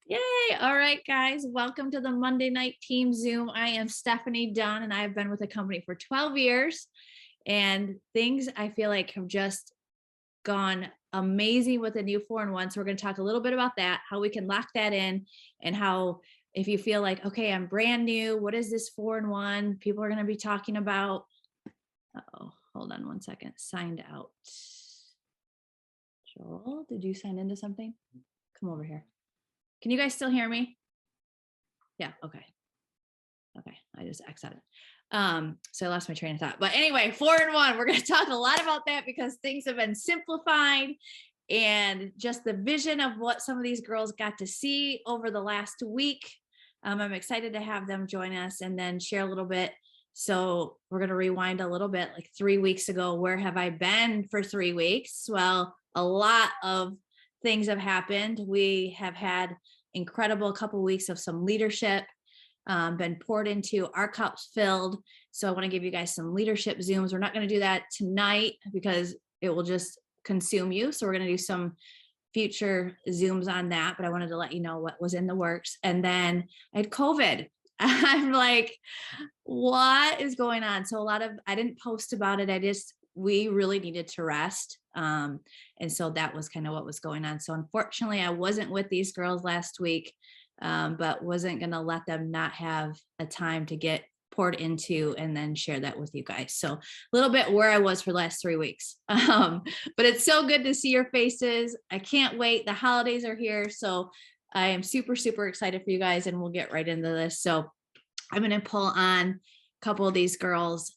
Yay. All right, guys. Welcome to the Monday Night Team Zoom. I am Stefani Dunn, and I've been with the company for 12 years. And things I feel like have just gone amazing with the new 4-in-1. So we're going to talk a little bit about that, how we can lock that in, and how if you feel like, okay, I'm brand new, what is this 4-in-1? People are going to be talking about. Oh, hold on one second. Signed out. Joel, did you sign into something? Come over here. Can you guys still hear me? Yeah. Okay. I just exited. So I lost my train of thought. But anyway, 4-in-1. We're going to talk a lot about that because things have been simplified and just the vision of what some of these girls got to see over the last week. I'm excited to have them join us and then share a little bit. So we're going to rewind a little bit. Like 3 weeks ago, where have I been for 3 weeks? Well, a lot of things have happened. We have had incredible couple weeks of some leadership, been poured into, our cups filled. So I want to give you guys some leadership Zooms. We're not going to do that tonight because it will just consume you. So we're going to do some future Zooms on that, but I wanted to let you know what was in the works. And then I had COVID. I'm like, what is going on? So I didn't post about it. We really needed to rest. And so that was kind of what was going on. So unfortunately, I wasn't with these girls last week, but wasn't going to let them not have a time to get poured into and then share that with you guys. So a little bit where I was for the last 3 weeks. But it's so good to see your faces. I can't wait. The holidays are here. So I am super, super excited for you guys, and we'll get right into this. So I'm going to pull on a couple of these girls.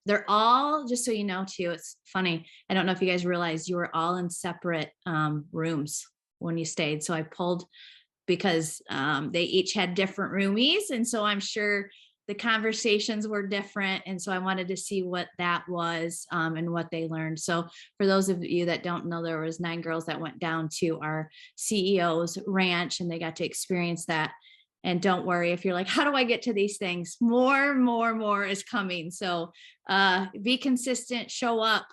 They're all, just so you know, too, it's funny. I don't know if you guys realize you were all in separate rooms when you stayed. So I pulled because they each had different roomies. And so I'm sure the conversations were different. And so I wanted to see what that was and what they learned. So for those of you that don't know, there was 9 girls that went down to our CEO's ranch and they got to experience that. And don't worry if you're like, how do I get to these things? More is coming. So be consistent, show up,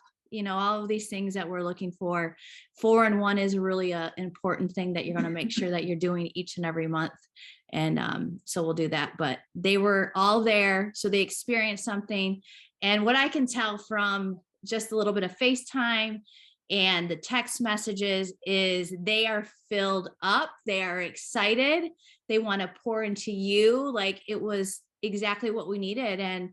all of these things that we're looking for. 4-in-1 is really an important thing that you're going to make sure that you're doing each and every month. And so we'll do that. But they were all there. So they experienced something. And what I can tell from just a little bit of FaceTime and the text messages is they are filled up. They are excited. They want to pour into you. Like it was exactly what we needed. And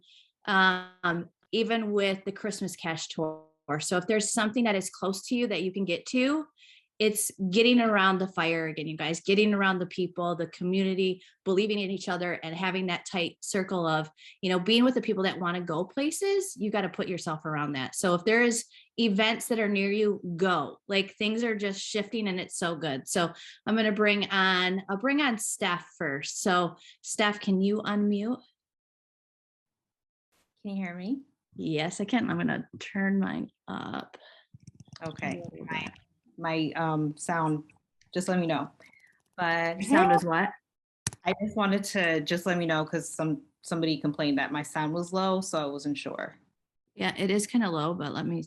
even with the Christmas Cash tour. So if there's something that is close to you that you can get to, it's getting around the fire again, you guys, getting around the people, the community, believing in each other and having that tight circle of, being with the people that want to go places. You got to put yourself around that. So if there's events that are near you, go. Like things are just shifting and it's so good. So I'm going to I'll bring on Steph first. So Steph, can you unmute? Can you hear me? Yes, I can. I'm going to turn mine up. Okay. My sound, just let me know. But your sound is what? I just wanted to just let me know because somebody complained that my sound was low, so I wasn't sure. Yeah, it is kind of low, but let me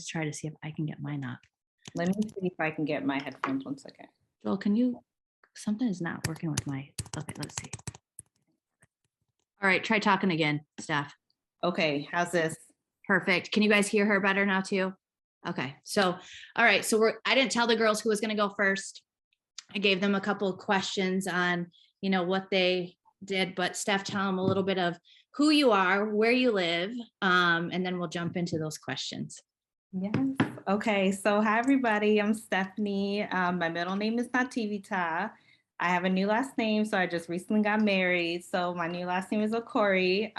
try to see if I can get mine up. Let me see if I can get my headphones. 1 second. Joel, something is not working with okay, let's see. All right, try talking again, Steph. Okay, how's this? Perfect. Can you guys hear her better now too? Okay, so, all right, so I didn't tell the girls who was going to go first. I gave them a couple of questions on, what they did, but Steph, tell them a little bit of who you are, where you live, and then we'll jump into those questions. Yes. Okay, so hi, everybody. I'm Stephanie. My middle name is Nativita. I have a new last name, so I just recently got married. So my new last name is Okori.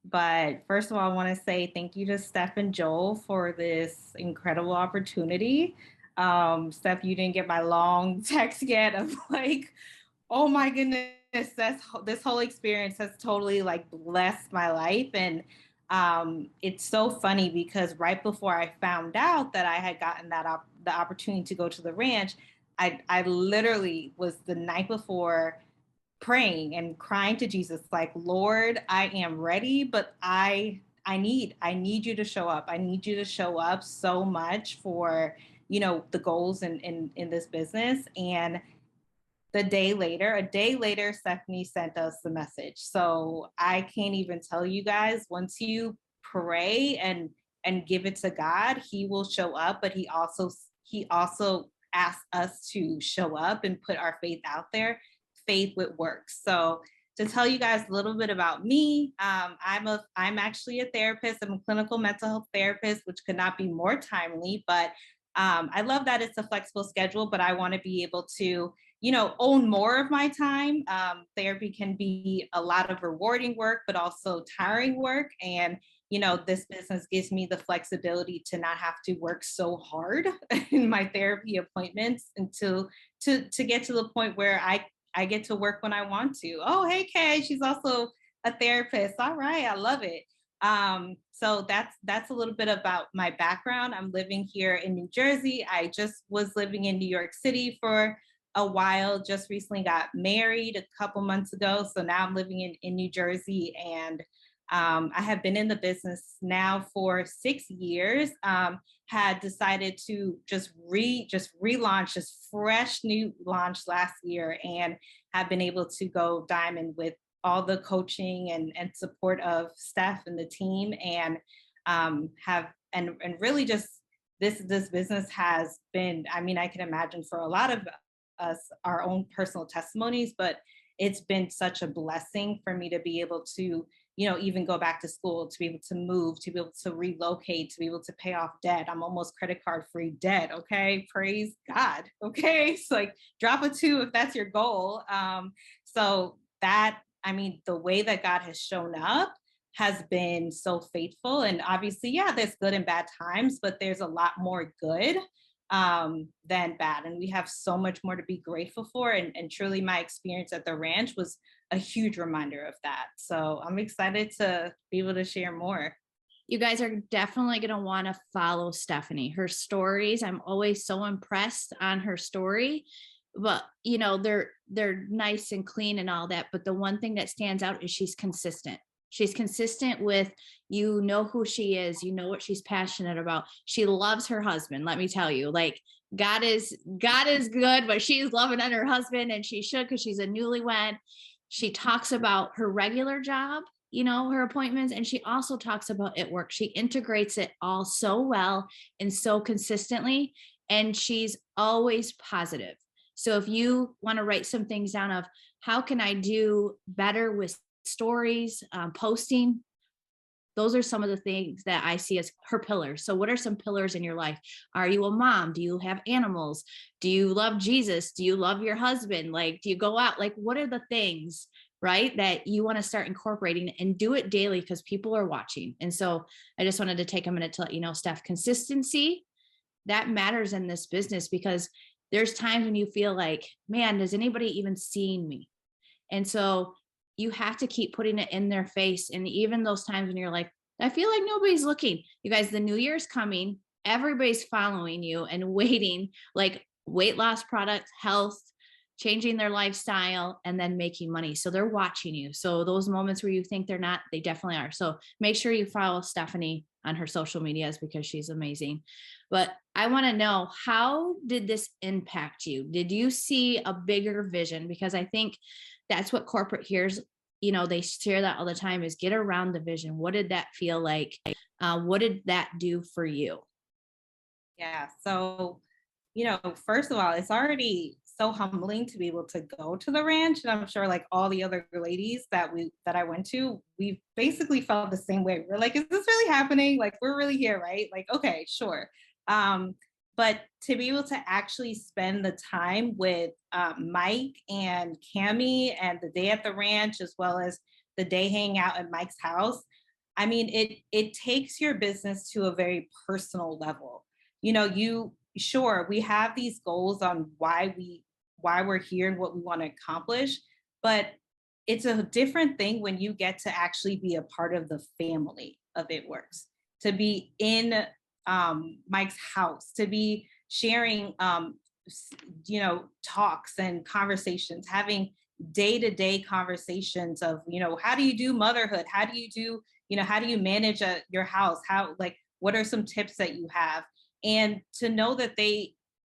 But first of all, I want to say thank you to Steph and Joel for this incredible opportunity. Steph, you didn't get my long text yet of like, oh my goodness, this whole experience has totally like blessed my life. And it's so funny because right before I found out that I had gotten the opportunity to go to the ranch, I literally was the night before praying and crying to Jesus, like, Lord, I am ready, but I need you to show up. I need you to show up so much for, the goals in this business. And a day later, Stephanie sent us the message. So I can't even tell you guys, once you pray and give it to God, he will show up, but he also asks us to show up and put our faith out there, faith with works. So to tell you guys a little bit about me, I'm actually a therapist. I'm a clinical mental health therapist, which could not be more timely, but I love that it's a flexible schedule, but I want to be able to, own more of my time. Therapy can be a lot of rewarding work, but also tiring work. And, this business gives me the flexibility to not have to work so hard in my therapy appointments until to get to the point where I get to work when I want to. Oh, hey, Kay, she's also a therapist. All right, I love it. So that's a little bit about my background. I'm living here in New Jersey. I just was living in New York City for a while, just recently got married a couple months ago. So now I'm living in New Jersey, and I have been in the business now for 6 years. Had decided to just relaunch this fresh new launch last year, and have been able to go diamond with all the coaching and support of Steph and the team, and have and really just this business has been, I mean, I can imagine for a lot of us our own personal testimonies, but it's been such a blessing for me to be able to, even go back to school, to be able to move, to be able to relocate, to be able to pay off debt. I'm almost credit card free debt. Okay. Praise God. Okay. It's like drop a two if that's your goal. So that, I mean, the way that God has shown up has been so faithful. And obviously, yeah, there's good and bad times, but there's a lot more good than bad. And we have so much more to be grateful for. And truly, my experience at the ranch was a huge reminder of that. So I'm excited to be able to share more. You guys are definitely going to want to follow Stephanie. Her stories, I'm always so impressed on her story, but they're nice and clean and all that. But the one thing that stands out is she's consistent. She's consistent with, who she is, what she's passionate about. She loves her husband. Let me tell you, like God is good, but she's loving on her husband, and she should, because she's a newlywed. She talks about her regular job, her appointments, and she also talks about it work. She integrates it all so well and so consistently, and she's always positive. So if you want to write some things down of how can I do better with stories, posting, those are some of the things that I see as her pillars. So what are some pillars in your life? Are you a mom? Do you have animals? Do you love Jesus? Do you love your husband? Like, do you go out? Like, what are the things, right, that you want to start incorporating, and do it daily, because people are watching. And so I just wanted to take a minute to let you know, Steph, consistency, that matters in this business, because there's times when you feel like, man, does anybody even seeing me? And so you have to keep putting it in their face. And even those times when you're like, I feel like nobody's looking. You guys, the new year's coming. Everybody's following you and waiting, like weight loss products, health, changing their lifestyle, and then making money. So they're watching you. So those moments where you think they're not, they definitely are. So make sure you follow Stephanie on her social medias, because she's amazing. But I want to know, how did this impact you? Did you see a bigger vision? Because I think that's what corporate hears, they share that all the time, is get around the vision. What did that feel like? What did that do for you? Yeah. So, first of all, it's already so humbling to be able to go to the ranch. And I'm sure like all the other ladies that I went to, we basically felt the same way. We're like, is this really happening? Like, we're really here, right? Like, okay, sure. But to be able to actually spend the time with Mike and Cammie, and the day at the ranch, as well as the day hanging out at Mike's house, I mean, it takes your business to a very personal level. Sure, we have these goals on why we're here and what we want to accomplish, but it's a different thing when you get to actually be a part of the family of It Works, to be in Mike's house, to be sharing, talks and conversations, having day-to-day conversations of, how do you do motherhood? How do you manage your house? What are some tips that you have? And to know that they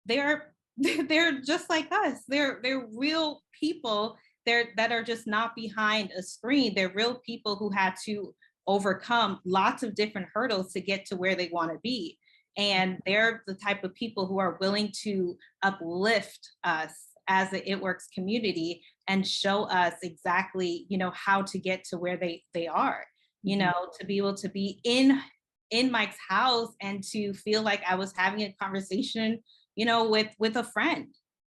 are they're just like us. They're real people. That are just not behind a screen. They're real people who had to overcome lots of different hurdles to get to where they want to be. And they're the type of people who are willing to uplift us as a It Works community and show us exactly, how to get to where they are, to be able to be in Mike's house and to feel like I was having a conversation, with a friend.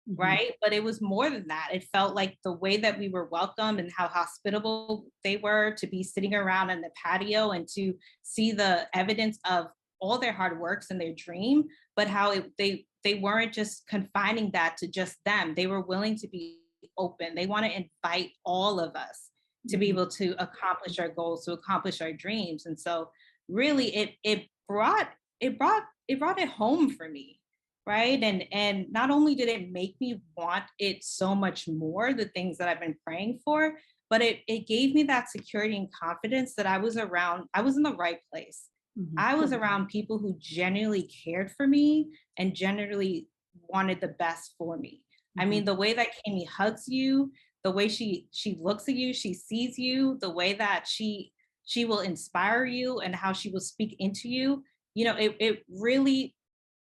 Mhm. Right. But it was more than that. It felt like the way that we were welcomed and how hospitable they were to be sitting around on the patio and to see the evidence of all their hard works and their dream, but how they weren't just confining that to just them. They were willing to be open. They want to invite all of us to be Mhm. able to accomplish our goals, to accomplish our dreams. And so really it brought it home for me, right? And not only did it make me want it so much more, the things that I've been praying for, but it gave me that security and confidence that I was in the right place. Mhm. I was around people who genuinely cared for me and genuinely wanted the best for me. I Mhm. mean, the way that Kami hugs you, the way she looks at you, she sees you, the way that she will inspire you and how she will speak into you, it really,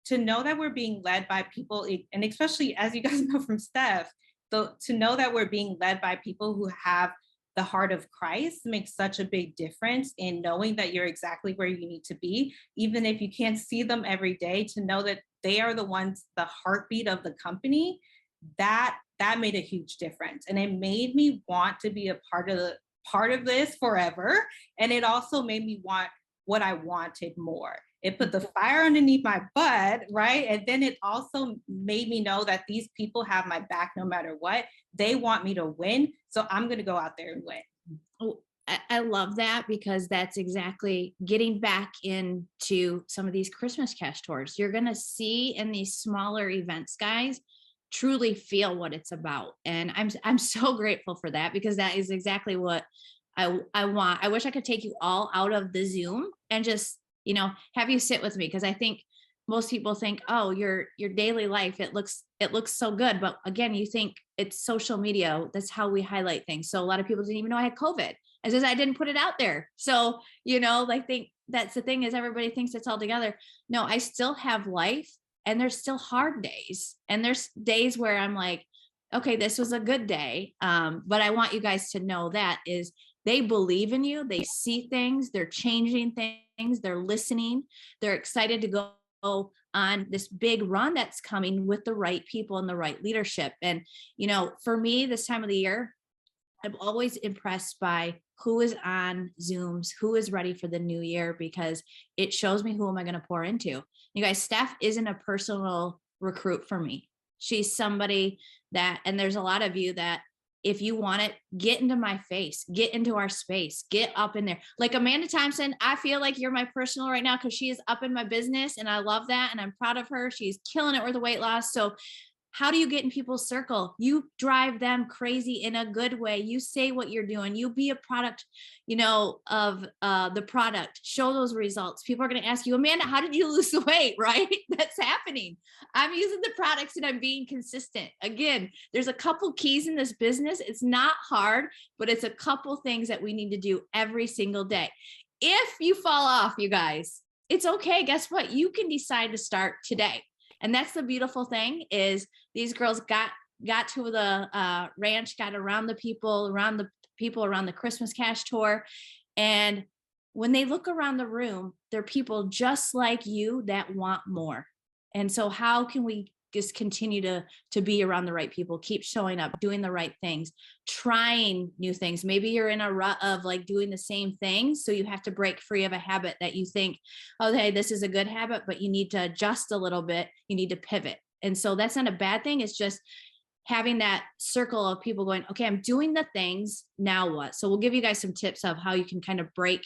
to know that we're being led by people, and especially as you guys know from Steph, to know that we're being led by people who have the heart of Christ makes such a big difference in knowing that you're exactly where you need to be, even if you can't see them every day. To know that they are the ones, the heartbeat of the company, that made a huge difference, and it made me want to be a part of this forever. And it also made me want what I wanted more. It put the fire underneath my butt, right? And then it also made me know that these people have my back no matter what. They want me to win. So I'm going to go out there and win. Oh, I love that, because that's exactly getting back into some of these Christmas cash tours. You're going to see in these smaller events, guys, truly feel what it's about. And I'm so grateful for that, because that is exactly what I want. I wish I could take you all out of the Zoom and just, have you sit with me, because I think most people think, oh, your daily life, it looks so good. But again, you think it's social media. That's how we highlight things. So a lot of people didn't even know I had COVID. As says I didn't put it out there. So, like, think that's the thing, is everybody thinks it's all together. No, I still have life, and there's still hard days. And there's days where I'm like, okay, this was a good day. But I want you guys to know that is they believe in you. They see things, they're changing things, they're listening, they're excited to go on this big run that's coming with the right people and the right leadership. And, for me, this time of the year, I'm always impressed by who is on Zooms, who is ready for the new year, because it shows me who am I going to pour into. You guys, Steph isn't a personal recruit for me. She's somebody that, and there's a lot of you that, if you want it, get into my face, get into our space, get up in there. Like Amanda Thompson, I feel like you're my personal right now, because she is up in my business, and I love that. And I'm proud of her. She's killing it with the weight loss. So how do you get in people's circle? You drive them crazy in a good way. You say what you're doing. You be a product, of the product. Show those results. People are going to ask you, Amanda, how did you lose the weight? Right? That's happening. I'm using the products and I'm being consistent. Again, there's a couple keys in this business. It's not hard, but it's a couple things that we need to do every single day. If you fall off, you guys, it's okay. Guess what? You can decide to start today. And that's the beautiful thing, is these girls got to the ranch, got around the people around the Christmas cash tour. And when they look around the room, they're people just like you that want more. And so how can we just continue to be around the right people, keep showing up, doing the right things, trying new things? Maybe you're in a rut of like doing the same things, so you have to break free of a habit that you think, oh, hey, this is a good habit, but you need to adjust a little bit, you need to pivot. And so that's not a bad thing. It's just having that circle of people going, okay, I'm doing the things, now what? So we'll give you guys some tips of how you can kind of break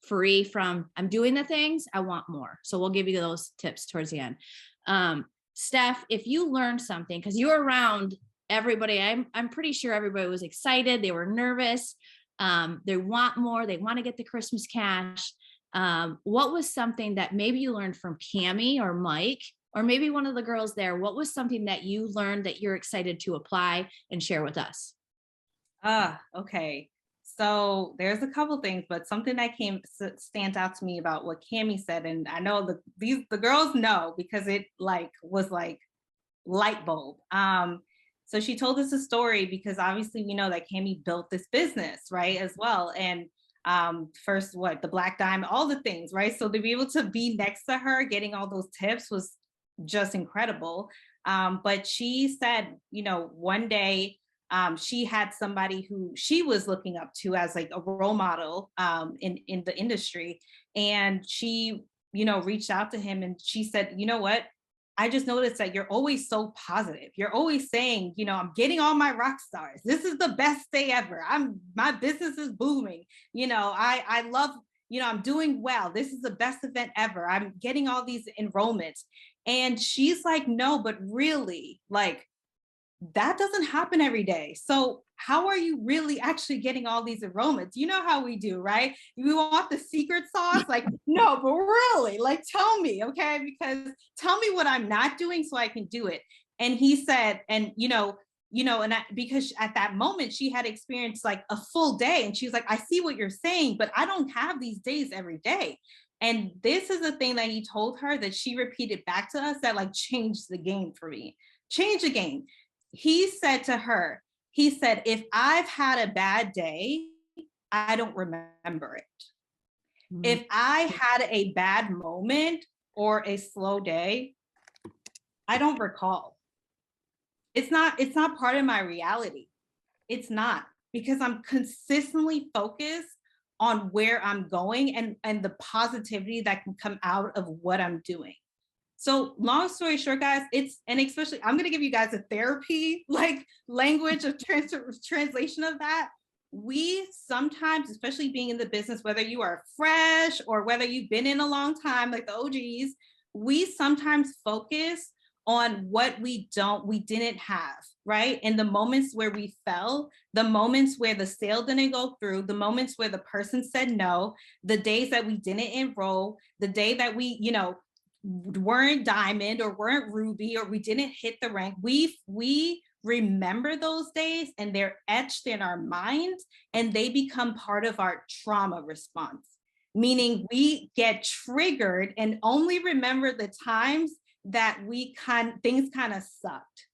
free from, I'm doing the things, I want more. So we'll give you those tips towards the end. Steph, if you learned something, because you were around everybody, I'm pretty sure everybody was excited. They were nervous. They want more. They want to get the Christmas cash. What was something that maybe you learned from Kami or Mike or maybe one of the girls there, what was something that you learned that you're excited to apply and share with us? Okay. So there's a couple things, but something that stands out to me about what Cammie said, and I know the girls know because it was like light bulb. So she told us a story because obviously we know that Cammie built this business, right, as well. And first, the Black Diamond, all the things, right? So to be able to be next to her, getting all those tips was just incredible. But she said, one day she had somebody who she was looking up to as like a role model in the industry. And she, reached out to him and she said, you know what? I just noticed that you're always so positive. You're always saying, I'm getting all my rock stars. This is the best day ever. My business is booming. I love, I'm doing well. This is the best event ever. I'm getting all these enrollments. And she's like, no, but really, like, that doesn't happen every day. So how are you really actually getting all these enrollments? You know how we do, right? We want the secret sauce. Like, no, but really, like, tell me, okay? Because tell me what I'm not doing so I can do it. And he said, and because at that moment she had experienced like a full day, and she was like, I see what you're saying, but I don't have these days every day. And this is the thing that he told her that she repeated back to us that like changed the game for me. Change the game. He said to her, if I've had a bad day, I don't remember it. Mm-hmm. If I had a bad moment or a slow day, I don't recall. It's not part of my reality. It's not, because I'm consistently focused on where I'm going and the positivity that can come out of what I'm doing. So long story short, guys, especially I'm going to give you guys a therapy like language of translation of that. We sometimes, especially being in the business, whether you are fresh or whether you've been in a long time, like the OGs, we sometimes focus on what we didn't have, right? And the moments where we fell, the moments where the sale didn't go through, the moments where the person said no, the days that we didn't enroll, the day that we, weren't diamond or weren't ruby or we didn't hit the rank. We remember those days and they're etched in our minds and they become part of our trauma response, meaning we get triggered and only remember the times that things kind of sucked,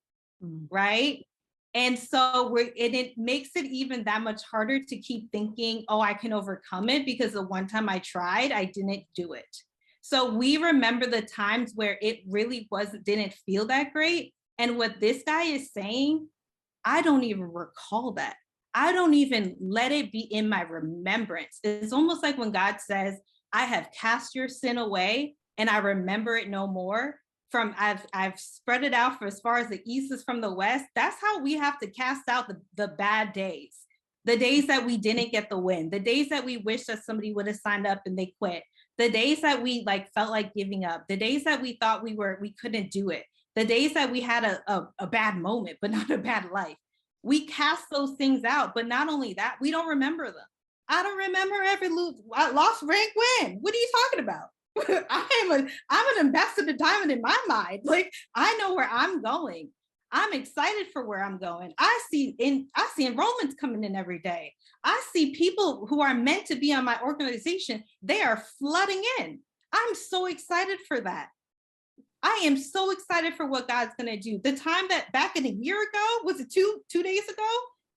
right? And so it makes it even that much harder to keep thinking, oh, I can overcome it because the one time I tried, I didn't do it. So we remember the times where it really didn't feel that great. And what this guy is saying, I don't even recall that. I don't even let it be in my remembrance. It's almost like when God says, I have cast your sin away and I remember it no more. I've spread it out for as far as the east is from the west. That's how we have to cast out the bad days, the days that we didn't get the win, the days that we wish that somebody would have signed up and they quit, the days that we felt like giving up, the days that we thought we couldn't do it, the days that we had a bad moment, but not a bad life. We cast those things out, but not only that, we don't remember them. I don't remember every lost rank win. What are you talking about? I'm an ambassador diamond in my mind. Like, I know where I'm going. I'm excited for where I'm going. I see enrollments coming in every day. I see people who are meant to be on my organization. They are flooding in. I'm so excited for that. I am so excited for what God's going to do. The time that back in a year ago, was it two days ago?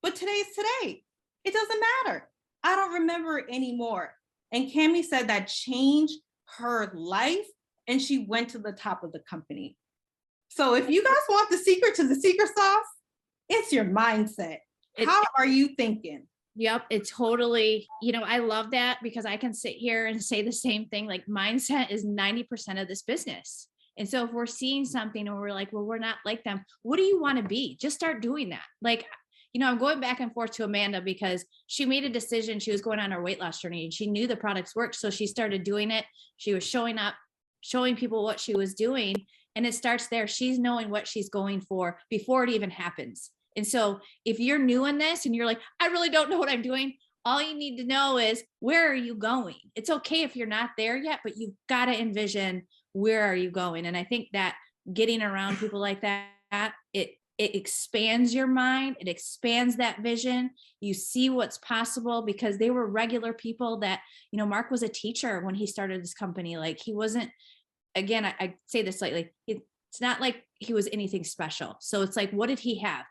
But today's today. It doesn't matter. I don't remember it anymore. And Cammie said that changed her life and she went to the top of the company. So if you guys want the secret to the secret sauce, it's your mindset. How are you thinking? Yep. It totally, I love that because I can sit here and say the same thing. Like, mindset is 90% of this business. And so if we're seeing something and we're like, well, we're not like them, what do you want to be? Just start doing that. Like, I'm going back and forth to Amanda because she made a decision. She was going on her weight loss journey and she knew the products worked. So she started doing it. She was showing up, showing people what she was doing. And it starts there. She's knowing what she's going for before it even happens. And so if you're new in this and you're like, I really don't know what I'm doing, all you need to know is, where are you going? It's okay if you're not there yet, but you've got to envision, where are you going? And I think that getting around people like that, it expands your mind, it expands that vision. You see what's possible, because they were regular people that, Mark was a teacher when he started this company. Like, he wasn't, again, I say this slightly, it's not like he was anything special. So it's like, what did he have?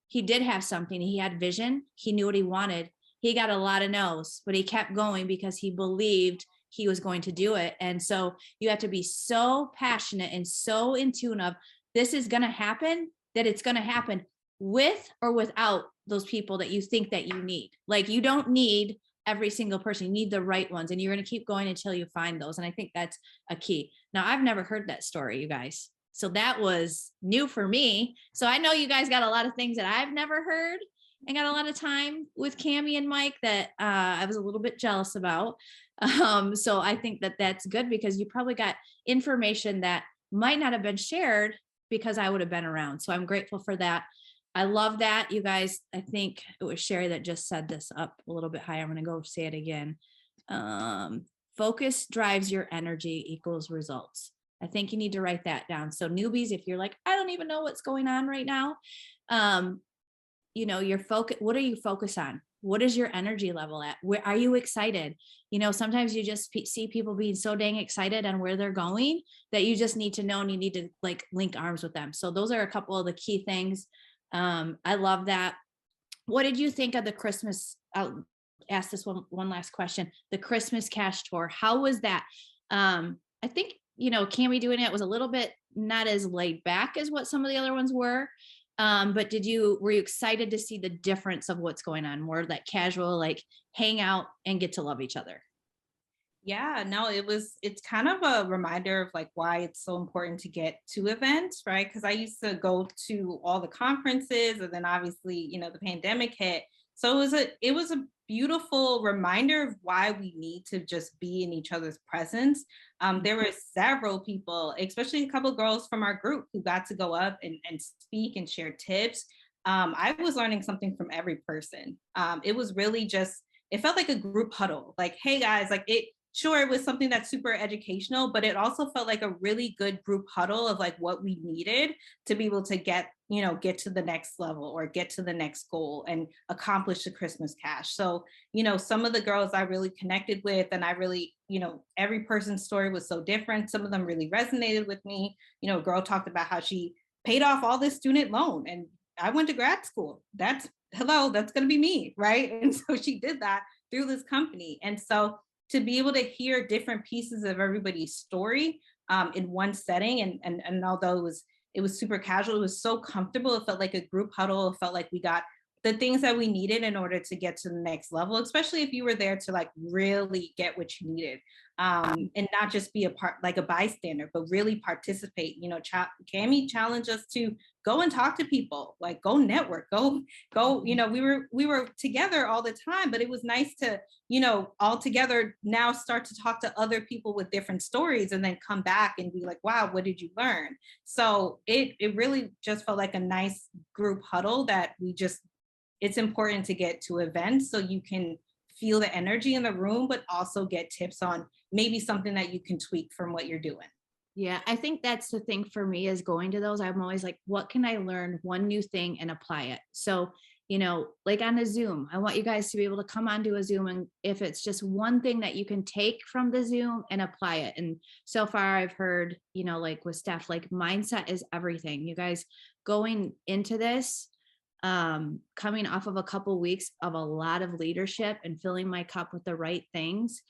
He did have something. He had vision. He knew what he wanted. He got a lot of no's, but he kept going because he believed he was going to do it. And so you have to be so passionate and so in tune of, this is going to happen, that it's going to happen with or without those people that you think that you need. Like, you don't need every single person. You need the right ones, and you're going to keep going until you find those. And I think that's a key. Now, I've never heard that story, you guys. So that was new for me. So I know you guys got a lot of things that I've never heard, and got a lot of time with Cammie and Mike that I was a little bit jealous about. So I think that that's good, because you probably got information that might not have been shared because I would have been around. So I'm grateful for that. I love that, you guys. I think it was Sherry that just said this up a little bit higher. I'm going to go say it again. Focus drives your energy equals results. I think you need to write that down. So newbies, if you're like, I don't even know what's going on right now, your focus, what are you focused on? What is your energy level at? Where are you excited? Sometimes you just see people being so dang excited on where they're going that you just need to know, and you need to like link arms with them. So those are a couple of the key things. I love that. What did you think of the Christmas? I'll ask this one last question. The Christmas cash tour. How was that? I think, Cammie doing it was a little bit not as laid back as what some of the other ones were. But were you excited to see the difference of what's going on? More that casual, like hang out and get to love each other. Yeah, no, it's kind of a reminder of like why it's so important to get to events, right? Because I used to go to all the conferences, and then obviously, the pandemic hit. So it was a beautiful reminder of why we need to just be in each other's presence. There were several people, especially a couple of girls from our group, who got to go up and speak and share tips. I was learning something from every person. It was really just, it felt like a group huddle. Like, hey guys, like sure, it was something that's super educational, but it also felt like a really good group huddle of like what we needed to be able to get to the next level or get to the next goal and accomplish the Christmas cash. So, some of the girls I really connected with, and I really, every person's story was so different. Some of them really resonated with me. A girl talked about how she paid off all this student loan, and I went to grad school. That's going to be me, right? And so she did that through this company. And so to be able to hear different pieces of everybody's story in one setting, and although it was super casual, it was so comfortable. It felt like a group huddle. It felt like we got the things that we needed in order to get to the next level, especially if you were there to like really get what you needed, and not just be a part, like a bystander, but really participate. Cammie challenged us to go and talk to people, like go network, go. We were together all the time, but it was nice to all together now start to talk to other people with different stories, and then come back and be like, wow, what did you learn? So it really just felt like a nice group huddle that it's important to get to events so you can feel the energy in the room, but also get tips on maybe something that you can tweak from what you're doing. Yeah, I think that's the thing for me, is going to those. I'm always like, what can I learn one new thing and apply it? So, like on a Zoom, I want you guys to be able to come onto a Zoom, and if it's just one thing that you can take from the Zoom and apply it. And so far I've heard, like with Steph, like mindset is everything. You guys going into this, coming off of a couple weeks of a lot of leadership and filling my cup with the right things,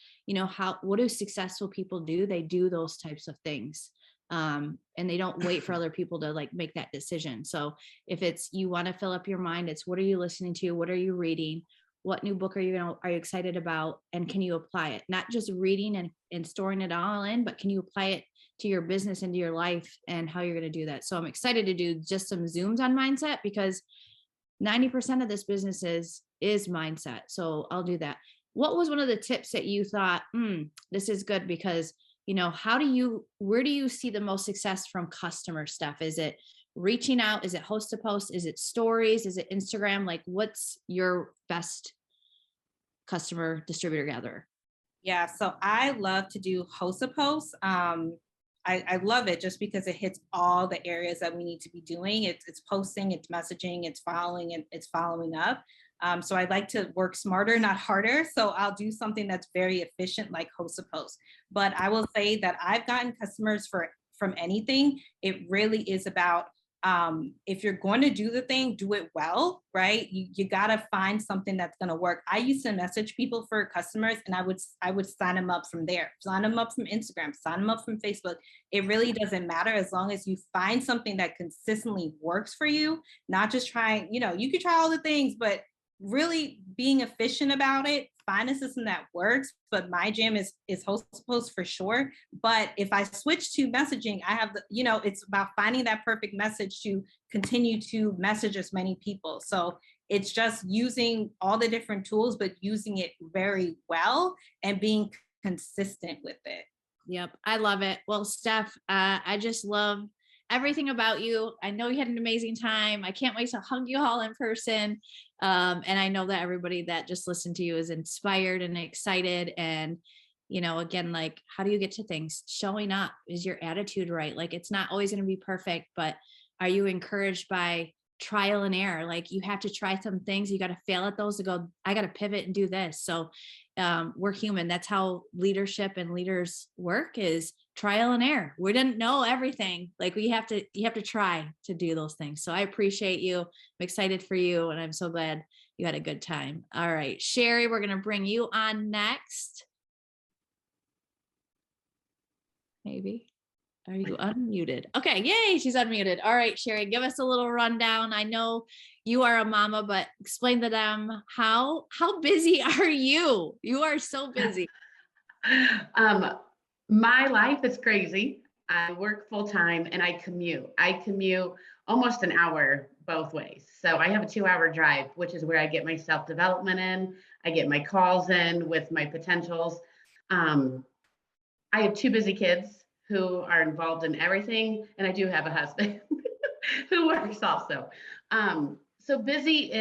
what do successful people do? They do those types of things. And they don't wait for other people to like make that decision. So if it's, you want to fill up your mind, it's what are you listening to? What are you reading? What new book are you excited about? And can you apply it? Not just reading and storing it all in, but can you apply it to your business and to your life and how you're going to do that? So I'm excited to do just some Zooms on mindset, because 90% of this business is mindset. So I'll do that. What was one of the tips that you thought, this is good? Because, where do you see the most success from customer stuff? Is it reaching out? Is it host to post? Is it stories? Is it Instagram? Like, what's your best customer distributor gatherer? Yeah, so I love to do host to post. I love it just because it hits all the areas that we need to be doing. It's posting, it's messaging, it's following, and it's following up. So I like to work smarter, not harder. So I'll do something that's very efficient, like host a post. But I will say that I've gotten customers from anything. It really is about, if you're going to do the thing, do it well, right? You got to find something that's going to work. I used to message people for customers, and I would sign them up from there, sign them up from Instagram, sign them up from Facebook. It really doesn't matter, as long as you find something that consistently works for you, not just trying, you could try all the things, but really being efficient about it. Find a system that works, but my jam is host post for sure. But if I switch to messaging, I have it's about finding that perfect message to continue to message as many people. So it's just using all the different tools, but using it very well and being consistent with it. Yep. I love it. Well, Steph, I just love everything about you. I know you had an amazing time. I can't wait to hug you all in person. And I know that everybody that just listened to you is inspired and excited. And, again, like, how do you get to things? Showing up. Is your attitude right? Like, it's not always going to be perfect, but are you encouraged by trial and error? Like, you have to try some things. You got to fail at those to go, I got to pivot and do this. So we're human. That's how leadership and leaders work, is trial and error. We didn't know everything. Like, you have to try to do those things. So I appreciate you. I'm excited for you. And I'm so glad you had a good time. All right, Sherry, we're going to bring you on next. Maybe. Are you unmuted? Okay, yay, she's unmuted. All right, Sherry, give us a little rundown. I know you are a mama, but explain to them how busy are you? You are so busy. My life is crazy. I work full time and I commute. I commute almost an hour both ways. So I have a 2-hour drive, which is where I get my self-development in. I get my calls in with my potentials. I have 2 busy kids who are involved in everything. And I do have a husband who works also. So busy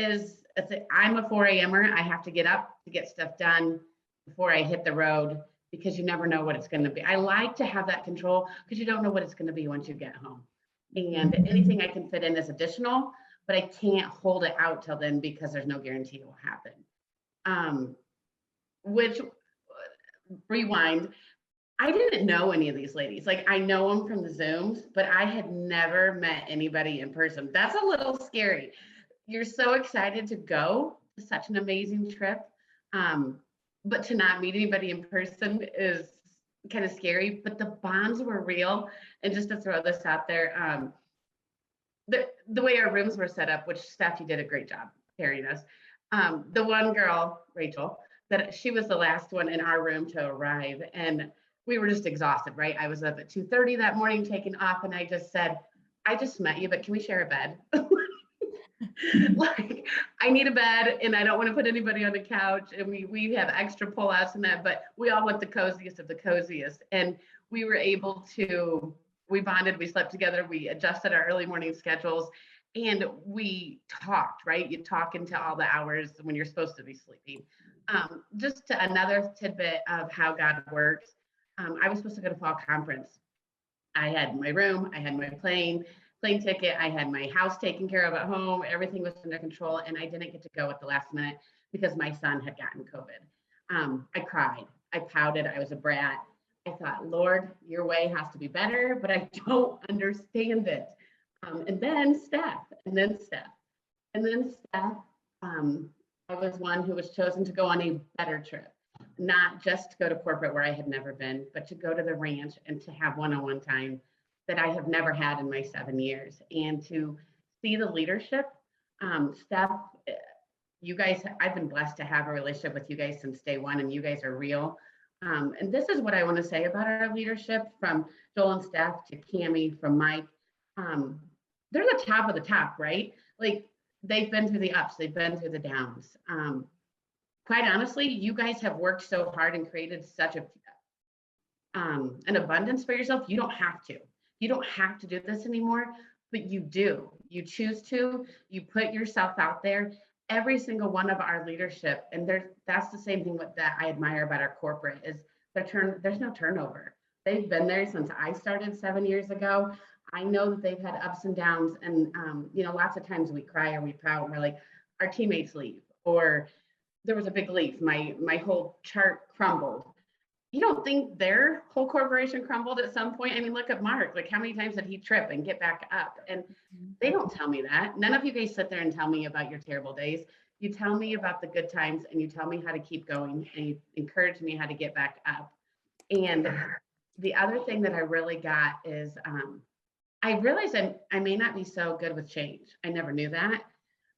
I'm a 4 a.m.er. I have to get up to get stuff done before I hit the road, because you never know what it's going to be. I like to have that control, because you don't know what it's going to be once you get home. And anything I can fit in is additional, but I can't hold it out till then, because there's no guarantee it will happen. Which, rewind, I didn't know any of these ladies. Like, I know them from the Zooms, but I had never met anybody in person. That's a little scary. You're so excited to go to such an amazing trip. But to not meet anybody in person is kind of scary, but the bonds were real. And just to throw this out there, the way our rooms were set up, which Steph, you did a great job carrying us. The one girl, Rachel, that she was the last one in our room to arrive. And we were just exhausted, right? I was up at 2:30 that morning taking off, and I just said, I just met you, but can we share a bed? Like, I need a bed, and I don't want to put anybody on the couch. And we have extra pullouts and that, but we all want the coziest of the coziest. And we were able to, we bonded, we slept together, we adjusted our early morning schedules, and we talked, right? You talk into all the hours when you're supposed to be sleeping. Just to another tidbit of how God works. I was supposed to go to fall conference. I had my room, I had my plane ticket, I had my house taken care of at home, everything was under control, and I didn't get to go at the last minute because my son had gotten COVID. I cried, I pouted, I was a brat. I thought, Lord, your way has to be better, but I don't understand it. And then Steph, I was one who was chosen to go on a better trip, not just to go to corporate where I had never been, but to go to the ranch and to have one-on-one time that I have never had in my 7 years, and to see the leadership. Steph, you guys, I've been blessed to have a relationship with you guys since day one, and you guys are real. And this is what I want to say about our leadership, from Joel and Steph to Cammie, from Mike. They're the top of the top, right? Like, they've been through the ups, they've been through the downs. Quite honestly, you guys have worked so hard and created such an abundance for yourself. You don't have to. You don't have to do this anymore, but you do. You choose to. You put yourself out there. Every single one of our leadership, and that's the same thing that I admire about our corporate, is there's no turnover. they've been there since I started 7 years ago. I know that they've had ups and downs, and lots of times we cry or we pout and we're like, our teammates leave, or there was a big leak, my whole chart crumbled. You don't think their whole corporation crumbled at some point? I mean, look at Mark, like how many times did he trip and get back up? And they don't tell me that. None of you guys sit there and tell me about your terrible days. You tell me about the good times, and you tell me how to keep going, and you encourage me how to get back up. And the other thing that I really got is I realized I may not be so good with change. I never knew that.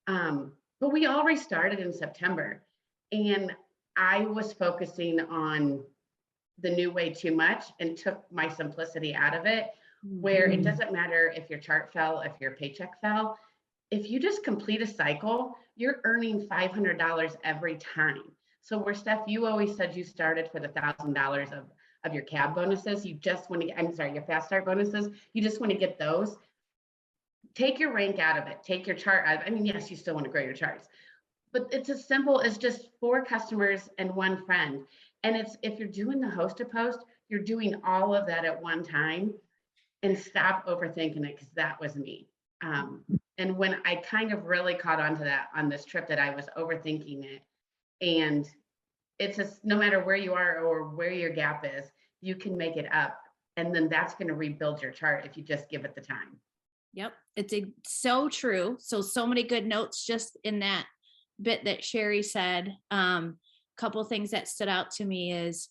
But we all restarted in September, and I was focusing on the new way too much and took my simplicity out of it, where it doesn't matter if your chart fell, if your paycheck fell. If you just complete a cycle, you're earning $500 every time. So where Steph, you always said you started for the $1,000 of your cab bonuses. You just want to, your fast start bonuses. You just want to get those. Take your rank out of it. Take your chart out. I mean, yes, you still want to grow your charts, but it's as simple as just 4 customers and 1 friend. And it's, if you're doing the host to post, you're doing all of that at one time, and stop overthinking it, because that was me. And when I kind of really caught on to that on this trip, that I was overthinking it, and it's just, no matter where you are or where your gap is, you can make it up. And then that's going to rebuild your chart if you just give it the time. Yep. It's so true. So many good notes just in that bit that Sherry said. Couple things that stood out to me is,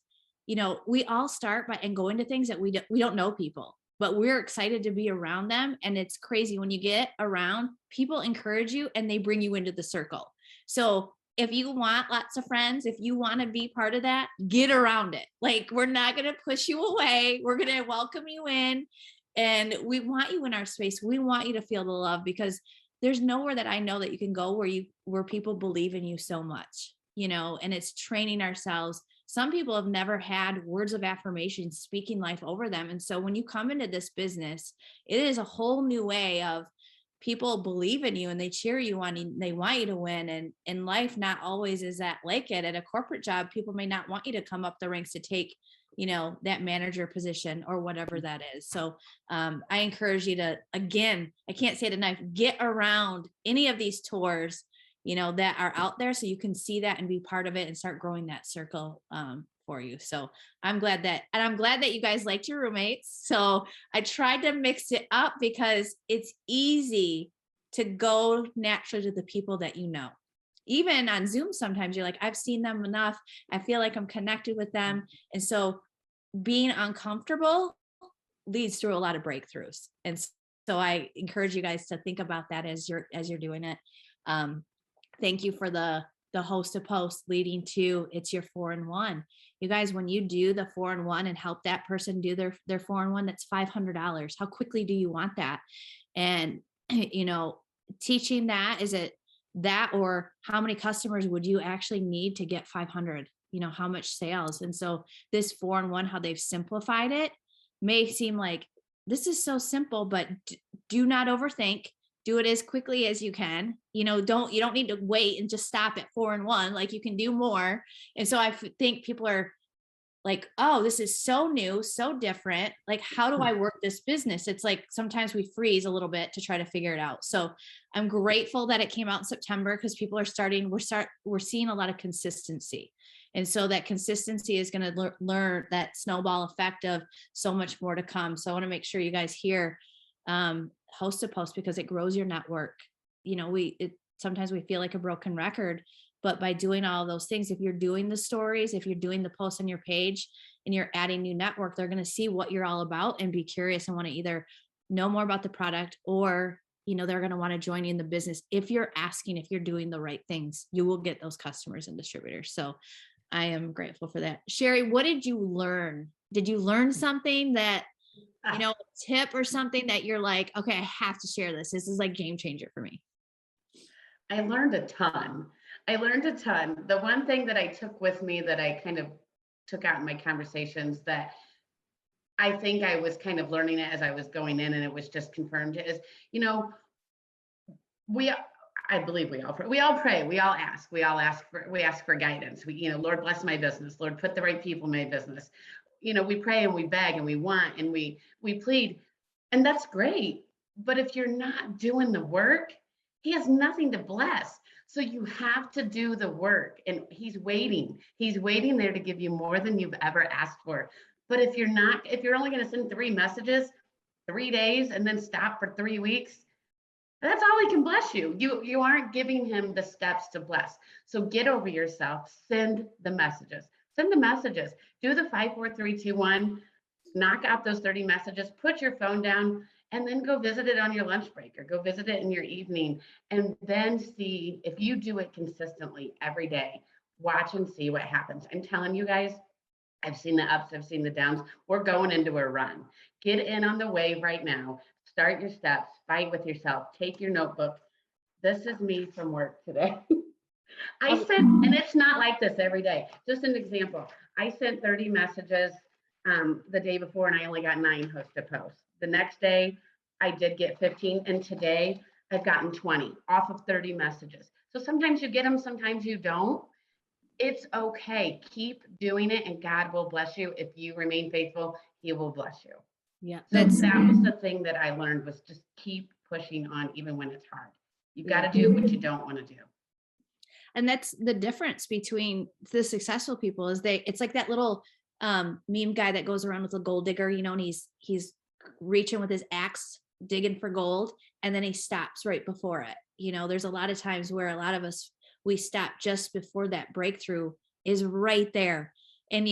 we all start by and go into things that we don't know people, but we're excited to be around them. And it's crazy when you get around people, encourage you, and they bring you into the circle. So if you want lots of friends, if you want to be part of that, get around it. Like, we're not going to push you away. We're going to welcome you in, and we want you in our space. We want you to feel the love, because there's nowhere that I know that you can go where people believe in you so much, and it's training ourselves. Some people have never had words of affirmation, speaking life over them. And so when you come into this business, it is a whole new way of people believe in you and they cheer you on, and they want you to win. And in life, not always is that like it. At a corporate job, people may not want you to come up the ranks to take, that manager position or whatever that is. So I encourage you to, again, I can't say it enough, get around any of these tours, that are out there, so you can see that and be part of it and start growing that circle for you. So I'm glad that you guys liked your roommates. So I tried to mix it up, because it's easy to go naturally to the people that even on Zoom. Sometimes you're like, I've seen them enough, I feel like I'm connected with them. And so being uncomfortable leads through a lot of breakthroughs. And so I encourage you guys to think about that as you're doing it. Thank you for the host to post leading to it's your 4-in-1. You guys, when you do the 4-in-1 and help that person do their 4-in-1, that's $500. How quickly do you want that? And, teaching that, is it that, or how many customers would you actually need to get 500? How much sales? And so this 4-in-1, how they've simplified it, may seem like this is so simple, but do not overthink. Do it as quickly as you can. You don't need to wait and just stop at 4-in-1. Like, you can do more. And so I think people are like, oh, this is so new, so different. Like, how do I work this business? It's like, sometimes we freeze a little bit to try to figure it out. So I'm grateful that it came out in September, because people are we're seeing a lot of consistency. And so that consistency is going to learn that snowball effect of so much more to come. So I want to make sure you guys hear host to post, because it grows your network. Sometimes we feel like a broken record, but by doing all of those things, if you're doing the stories, if you're doing the posts on your page, and you're adding new network, they're going to see what you're all about and be curious and want to either know more about the product, or they're going to want to join you in the business. If you're asking, if you're doing the right things, you will get those customers and distributors. So I am grateful for that. Sherry, what did you learn? Did you learn something that, a tip or something that you're like, okay, I have to share this. This is like game changer for me? I learned a ton. The one thing that I took with me, that I kind of took out in my conversations, that I think I was kind of learning it as I was going in, and it was just confirmed, is, I believe we all pray, we all ask for guidance. Lord, bless my business. Lord, put the right people in my business. we pray and we beg and we want and we plead, and that's great. But if you're not doing the work, he has nothing to bless. So you have to do the work, and he's waiting. He's waiting there to give you more than you've ever asked for. But if you're only going to send 3 messages, 3 days, and then stop for 3 weeks, that's all he can bless you. You aren't giving him the steps to bless. So get over yourself. Send the messages. Send the messages. Do the 5, 4, 3, 2, 1. Knock out those 30 messages. Put your phone down, and then go visit it on your lunch break or go visit it in your evening. And then see if you do it consistently every day. Watch and see what happens. I'm telling you guys, I've seen the ups, I've seen the downs. We're going into a run. Get in on the wave right now. Start your steps, fight with yourself, take your notebook. This is me from work today. I sent, and it's not like this every day. Just an example. I sent 30 messages the day before, and I only got 9 host to post. The next day, I did get 15, and today I've gotten 20 off of 30 messages. So sometimes you get them, sometimes you don't. It's okay. Keep doing it, and God will bless you. If you remain faithful, he will bless you. Yeah. So that was the thing that I learned, was just keep pushing on even when it's hard. You got to do what you don't want to do. And that's the difference between the successful people is it's like that little meme guy that goes around with a gold digger, and he's reaching with his axe, digging for gold, and then he stops right before it. There's a lot of times where a lot of us, we stop just before that breakthrough is right there. And,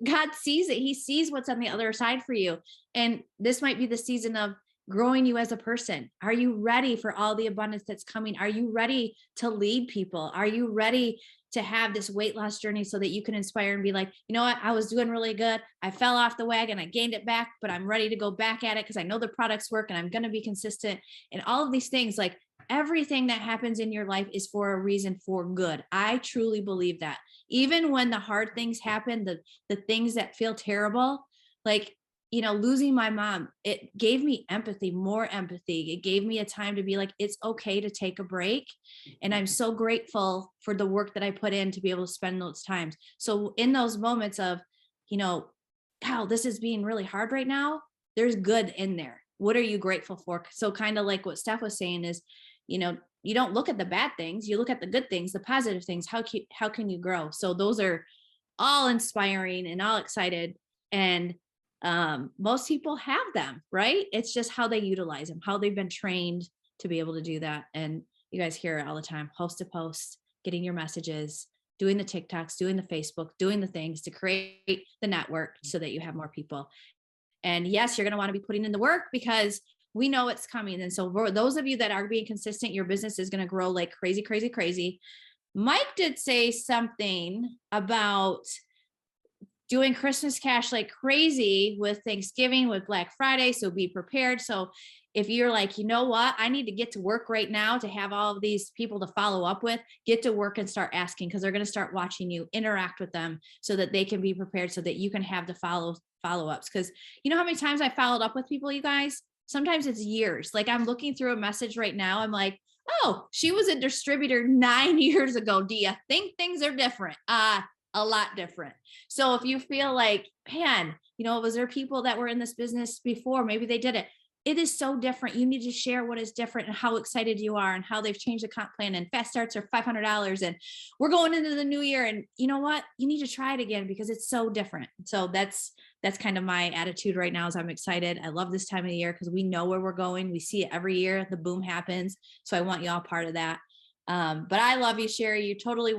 God sees it. He sees what's on the other side for you. And this might be the season of growing you as a person. Are you ready for all the abundance that's coming? Are you ready to lead people? Are you ready to have this weight loss journey so that you can inspire and be like, you know what? I was doing really good. I fell off the wagon. I gained it back, but I'm ready to go back at it because I know the products work and I'm going to be consistent. And all of these things, like everything that happens in your life is for a reason, for good. I truly believe that. Even when the hard things happen, the things that feel terrible, like, losing my mom, it gave me empathy, more empathy. It gave me a time to be like, it's okay to take a break. And I'm so grateful for the work that I put in to be able to spend those times. So in those moments of, wow, this is being really hard right now, there's good in there. What are you grateful for? So kind of like what Steph was saying is, you don't look at the bad things, you look at the good things, the positive things. How can you grow? So those are all inspiring and all excited. And most people have them, right? It's just how they utilize them, how they've been trained to be able to do that. And you guys hear it all the time, host to post, getting your messages, doing the TikToks, doing the Facebook, doing the things to create the network so that you have more people. And yes, you're going to want to be putting in the work because we know it's coming. And so for those of you that are being consistent, your business is going to grow like crazy, crazy, crazy. Mike did say something about doing Christmas cash like crazy with Thanksgiving, with Black Friday. So be prepared. So if you're like, you know what, I need to get to work right now to have all of these people to follow up with, get to work and start asking, because they're going to start watching you interact with them so that they can be prepared so that you can have the follow-ups. Because you know how many times I followed up with people, you guys? Sometimes it's years. Like I'm looking through a message right now. I'm like, oh, she was a distributor 9 years ago. Do you think things are different? A lot different. So if you feel like, man, was there people that were in this business before? Maybe they did it. It is so different. You need to share what is different and how excited you are and how they've changed the comp plan, and fast starts are $500 and we're going into the new year. And you know what? You need to try it again because it's so different. So that's kind of my attitude right now. Is I'm excited. I love this time of the year because we know where we're going. We see it every year. The boom happens. So I want you all part of that. But I love you, Sherry. You're totally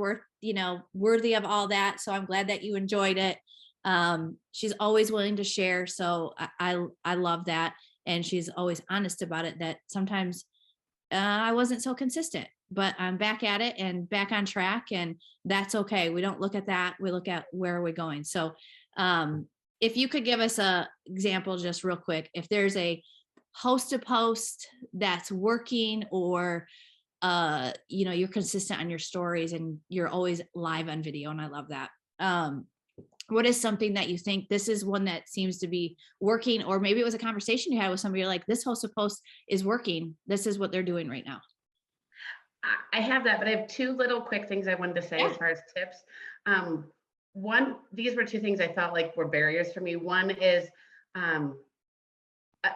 worthy of all that. So I'm glad that you enjoyed it. She's always willing to share. So I love that. And she's always honest about it, that sometimes I wasn't so consistent, but I'm back at it and back on track, and that's okay. We don't look at that. We look at where are we going. So if you could give us a example just real quick, if there's a host to post that's working, or you're consistent on your stories and you're always live on video, and I love that. What is something that you think this is one that seems to be working, or maybe it was a conversation you had with somebody, you're like, this host to post is working. This is what they're doing right now. I have that, but I have 2 little quick things I wanted to say as far as tips. these were two things I felt like were barriers for me. One is,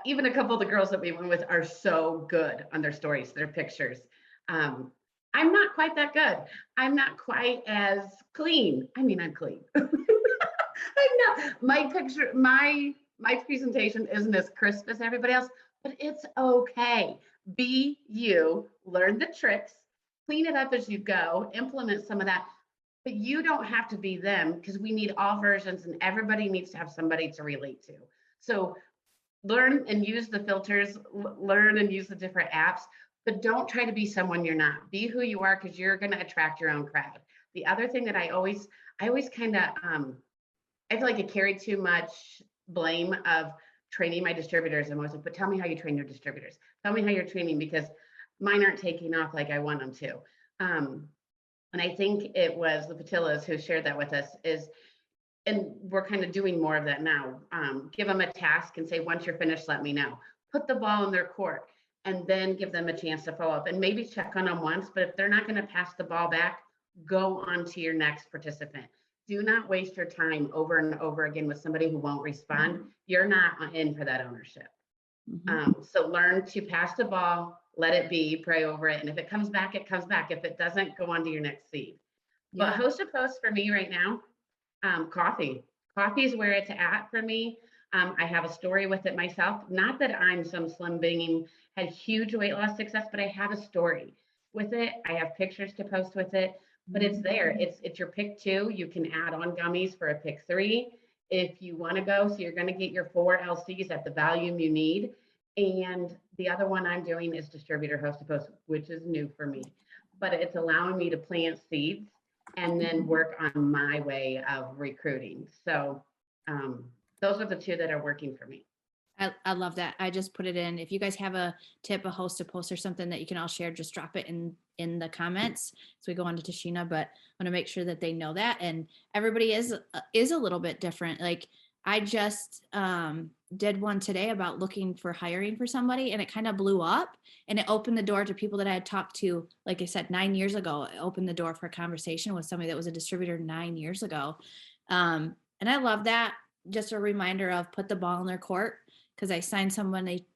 even a couple of the girls that we went with are so good on their stories, their pictures. I'm not quite that good. I'm not quite as clean. I mean, I'm clean. I'm not, my presentation isn't as crisp as everybody else, but it's okay. Be you, learn the tricks, clean it up as you go, implement some of that, but you don't have to be them, because we need all versions and everybody needs to have somebody to relate to. So learn and use the filters, learn and use the different apps, but don't try to be someone you're not. Be who you are, because you're going to attract your own crowd. The other thing that I always kind of, I feel like I carry too much blame of training my distributors. I'm always like, but tell me how you train your distributors. Tell me how you're training, because mine aren't taking off like I want them to. And I think it was the Patillas who shared that with us, and we're kind of doing more of that now. Give them a task and say, once you're finished, let me know. Put the ball in their court and then give them a chance to follow up and maybe check on them once. But if they're not going to pass the ball back, go on to your next participant. Do not waste your time over and over again with somebody who won't respond. You're not in for that ownership. So learn to pass the ball, let it be, pray over it. And if it comes back, it comes back. If it doesn't, go on to your next seed. But host a post for me right now, coffee is where it's at for me. I have a story with it myself. Not that I'm some slim being, had huge weight loss success, but I have a story with it. I have pictures to post with it, but it's there. It's your pick 2. You can add on gummies for a pick 3 if you want to go. So you're going to get your 4 LCs at the volume you need. And the other one I'm doing is distributor host a post, which is new for me, but it's allowing me to plant seeds and then work on my way of recruiting. So those are the 2 that are working for me. I love that. I just put it in. If you guys have a tip, a host, a post, or something that you can all share, just drop it in the comments so we go on to Tashina. But I want to make sure that they know that. And everybody is a little bit different. Like I just did one today about looking for hiring for somebody, and it kind of blew up, and it opened the door to people that I had talked to, like I said, 9 years ago. It opened the door for a conversation with somebody that was a distributor 9 years ago. And I love that. Just a reminder of put the ball in their court, because I signed somebody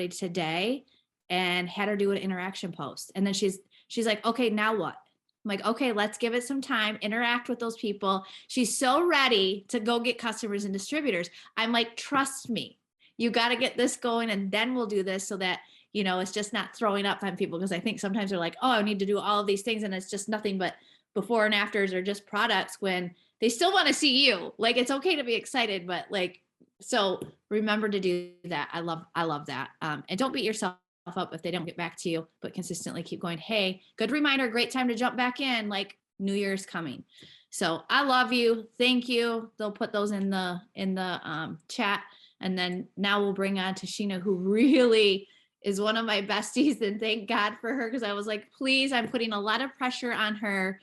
today and had her do an interaction post. And then she's like, okay, now what? I'm like, okay, let's give it some time, interact with those people. She's so ready to go get customers and distributors. I'm like, trust me, you got to get this going, and then we'll do this so that, you know, it's just not throwing up on people. Because I think sometimes they're like, oh, I need to do all of these things, and it's just nothing but before and afters or just products, when they still want to see you. Like, it's okay to be excited, but like, so remember to do that. I love that. And don't beat yourself up if they don't get back to you, but consistently keep going. Hey, good reminder, great time to jump back in, like New Year's coming. So I love you. Thank you. They'll put those in the chat. And then now we'll bring on Tashina, who really is one of my besties, and thank God for her, because I was like, please, I'm putting a lot of pressure on her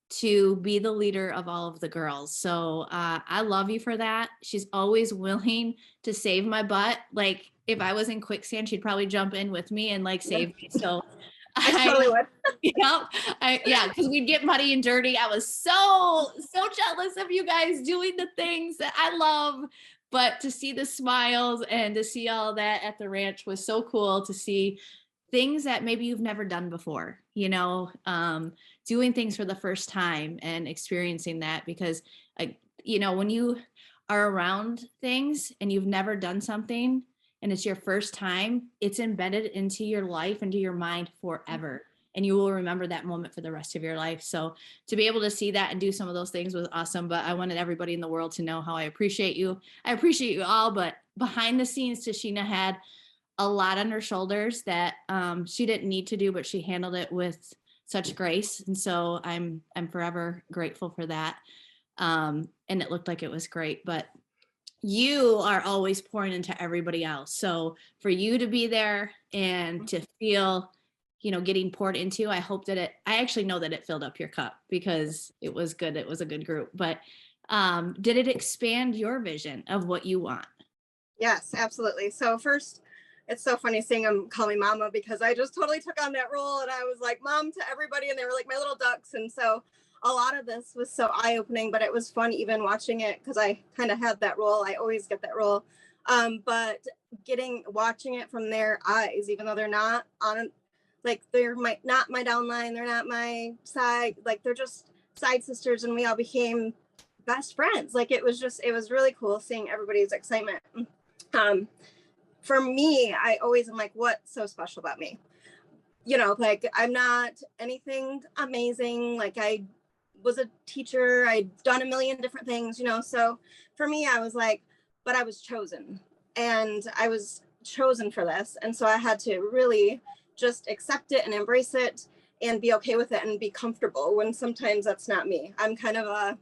to be the leader of all of the girls. So I love you for that. She's always willing to save my butt. Like if I was in quicksand, she'd probably jump in with me and like save me. So I totally would. Yeah, because we'd get muddy and dirty. I was so jealous of you guys doing the things that I love. But to see the smiles and to see all that at the ranch was so cool, to see things that maybe you've never done before, you know, doing things for the first time and experiencing that. Because, you know, when you are around things and you've never done something and it's your first time, it's embedded into your life, into your mind forever. And you will remember that moment for the rest of your life. So to be able to see that and do some of those things was awesome. But I wanted everybody in the world to know how I appreciate you. I appreciate you all, but behind the scenes, Tashina had a lot on her shoulders that she didn't need to do, but she handled it with such grace. And so I'm forever grateful for that. And it looked like it was great, but you are always pouring into everybody else. So for you to be there and to feel, you know, getting poured into, I hope that I actually know that it filled up your cup, because it was good. It was a good group, but did it expand your vision of what you want? Yes, absolutely. So first, it's so funny seeing them call me mama, because I just totally took on that role, and I was like mom to everybody, and they were like my little ducks. And so a lot of this was so eye-opening, but it was fun even watching it because I kind of had that role. I always get that role. But watching it from their eyes, even though they're not on, like they're not my downline, they're not my side, like they're just side sisters, and we all became best friends. Like it was really cool seeing everybody's excitement. For me, I always am like, what's so special about me? You know, like I'm not anything amazing. Like I was a teacher, I'd done a million different things, you know. So for me, I was like, but I was chosen, and I was chosen for this. And so I had to really just accept it and embrace it and be okay with it and be comfortable when sometimes that's not me. I'm kind of a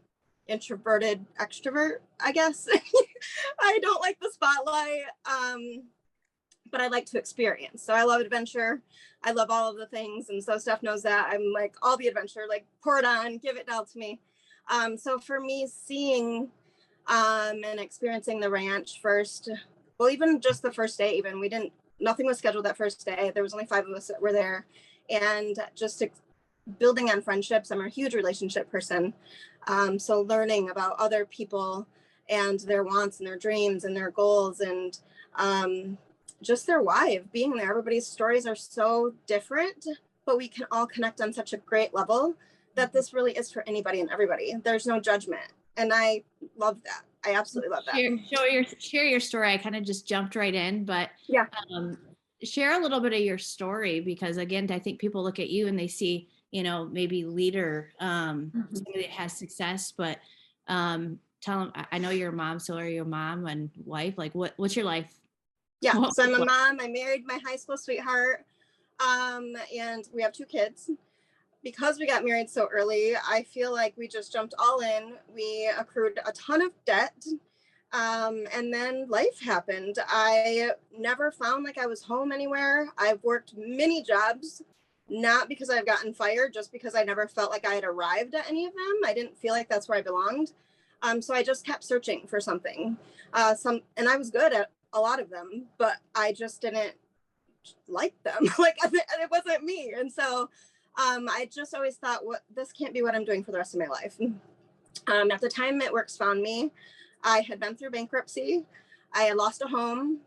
introverted extrovert, I guess. I don't like the spotlight, but I like to experience. So I love adventure. I love all of the things. And so Steph knows that. I'm like all the adventure, like pour it on, give it all to me. So for me, seeing and experiencing the ranch first, well, even just the first day, even nothing was scheduled that first day. There was only 5 of us that were there, and just building on friendships. I'm a huge relationship person. So learning about other people and their wants and their dreams and their goals, and just their why of being there. Everybody's stories are so different, but we can all connect on such a great level that this really is for anybody and everybody. There's no judgment. And I love that. I absolutely love that. Share your story. I kind of just jumped right in, but yeah. Share a little bit of your story, because again, I think people look at you and they see, you know, maybe leader, somebody that has success, but tell them, I know you're a mom, so are you a mom and wife? Like what's your life? Yeah, so I'm a mom. I married my high school sweetheart, and we have 2 kids. Because we got married so early, I feel like we just jumped all in. We accrued a ton of debt, and then life happened. I never found like I was home anywhere. I've worked many jobs, not because I've gotten fired, just because I never felt like I had arrived at any of them. I didn't feel like that's where I belonged. So I just kept searching for something. And I was good at a lot of them, but I just didn't like them. Like it wasn't me. And so I just always thought, this can't be what I'm doing for the rest of my life. At the time It Works found me, I had been through bankruptcy. I had lost a home.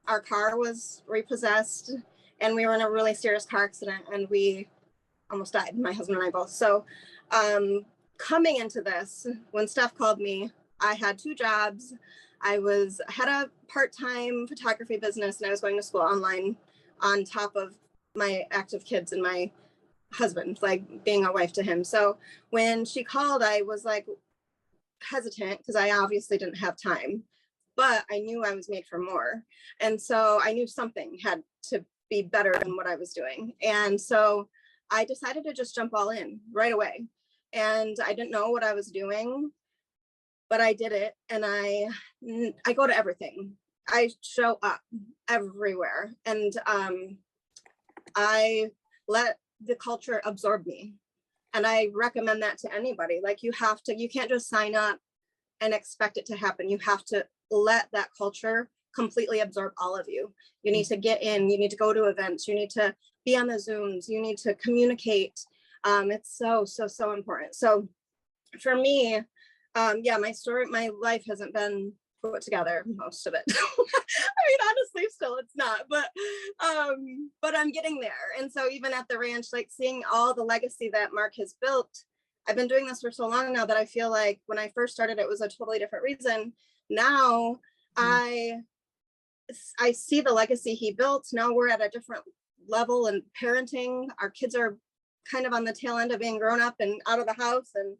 Our car was repossessed, and we were in a really serious car accident, and we almost died, my husband and I both. So coming into this, when Steph called me, I had 2 jobs. I had a part-time photography business, and I was going to school online on top of my active kids and my husband, like being a wife to him. So when she called, I was like hesitant because I obviously didn't have time, but I knew I was made for more. And so I knew something had to be better than what I was doing. And so I decided to just jump all in right away. And I didn't know what I was doing, but I did it. And I go to everything. I show up everywhere. And I let the culture absorb me. And I recommend that to anybody. Like you can't just sign up and expect it to happen. You have to let that culture completely absorb all of you. You need to get in, you need to go to events, you need to be on the Zooms, you need to communicate. It's so important. So for me, my life hasn't been put together, most of it. I mean, honestly, still it's not, but I'm getting there. And so even at the ranch, like seeing all the legacy that Mark has built, I've been doing this for so long now that I feel like when I first started, it was a totally different reason. Now I see the legacy he built. Now we're at a different level in parenting. Our kids are kind of on the tail end of being grown up and out of the house. And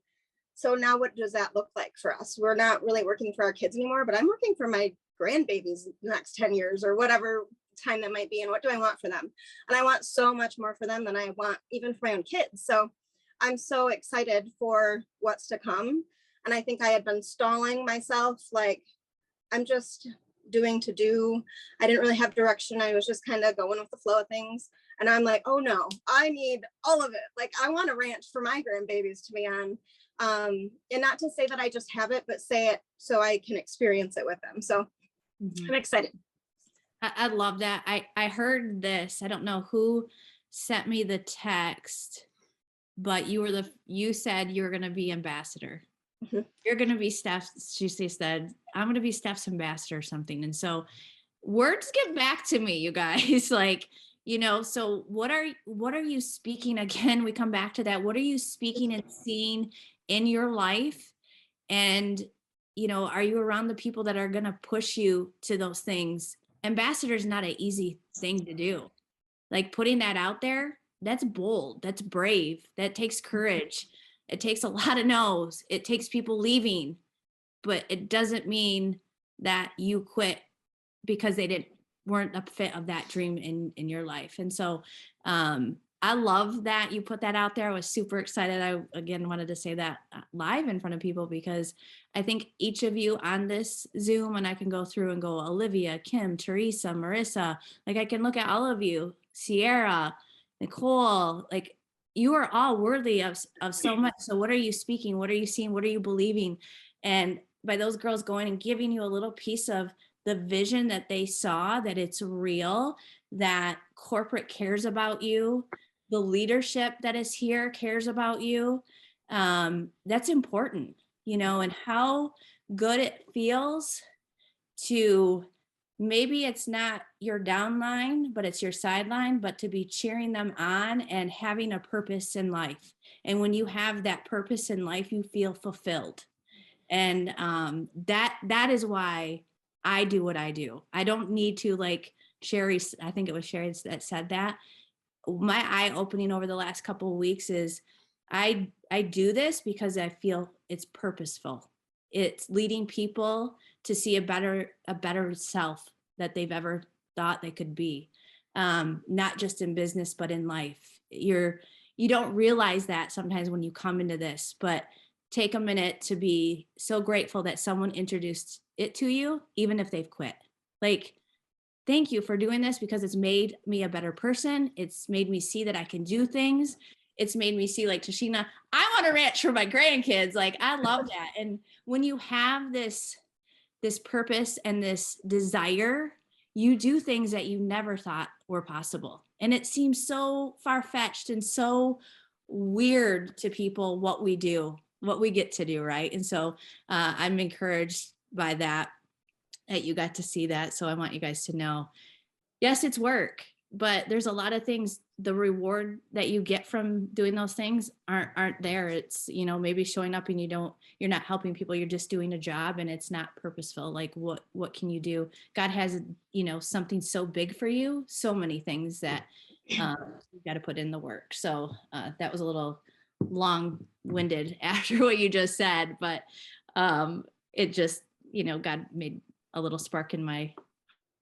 so now what does that look like for us? We're not really working for our kids anymore, but I'm working for my grandbabies the next 10 years or whatever time that might be. And what do I want for them? And I want so much more for them than I want even for my own kids. So I'm so excited for what's to come. And I think I had been stalling myself. Like I'm just doing to do. I didn't really have direction. I was just kind of going with the flow of things. And I'm like, oh no, I need all of it. Like I want a ranch for my grandbabies to be on. And not to say that I just have it, but say it so I can experience it with them. So I'm excited. I love that. I heard this. I don't know who sent me the text, but you said you're going to be ambassador. Mhm. You're going to be she said, I'm going to be Steph's ambassador or something. And so words get back to me, you guys. Like, so what are you speaking? Again, we come back to that. What are you speaking and seeing in your life? And, are you around the people that are going to push you to those things? Ambassador is not an easy thing to do. Like putting that out there, that's bold, that's brave, that takes courage. It takes a lot of no's. It takes people leaving, but it doesn't mean that you quit because they weren't a fit of that dream in your life. And so I love that you put that out there. I was super excited. I again wanted to say that live in front of people, because I think each of you on this Zoom, and I can go through and go Olivia, Kim, Teresa, Marissa, like I can look at all of you, Sierra, Nicole, like you are all worthy of so much. So what are you speaking? What are you seeing? What are you believing? And by those girls going and giving you a little piece of the vision that they saw, that it's real, that corporate cares about you, the leadership that is here cares about you. That's important, and how good it feels to, maybe it's not your downline, but it's your sideline, but to be cheering them on and having a purpose in life. And when you have that purpose in life, you feel fulfilled. And that is why I do what I do. I don't need to, like Sherry, I think it was Sherry that said that. My eye opening over the last couple of weeks is I do this because I feel it's purposeful. It's leading people to see a better self that they've ever thought they could be. Not just in business, but in life. You don't realize that sometimes when you come into this, but take a minute to be so grateful that someone introduced it to you, even if they've quit. Like, thank you for doing this, because it's made me a better person. It's made me see that I can do things. It's made me see, like Tashina, I want a ranch for my grandkids. Like, I love that. And when you have this purpose and this desire, you do things that you never thought were possible. And it seems so far-fetched and so weird to people what we do, what we get to do, right? And so I'm encouraged by that you got to see that. So I want you guys to know, yes, it's work, but there's a lot of things, the reward that you get from doing those things aren't there. It's, maybe showing up and you're not helping people, you're just doing a job and it's not purposeful. Like what can you do? God has, something so big for you, so many things that you got to put in the work. So that was a little long-winded after what you just said, but it just, God made a little spark in my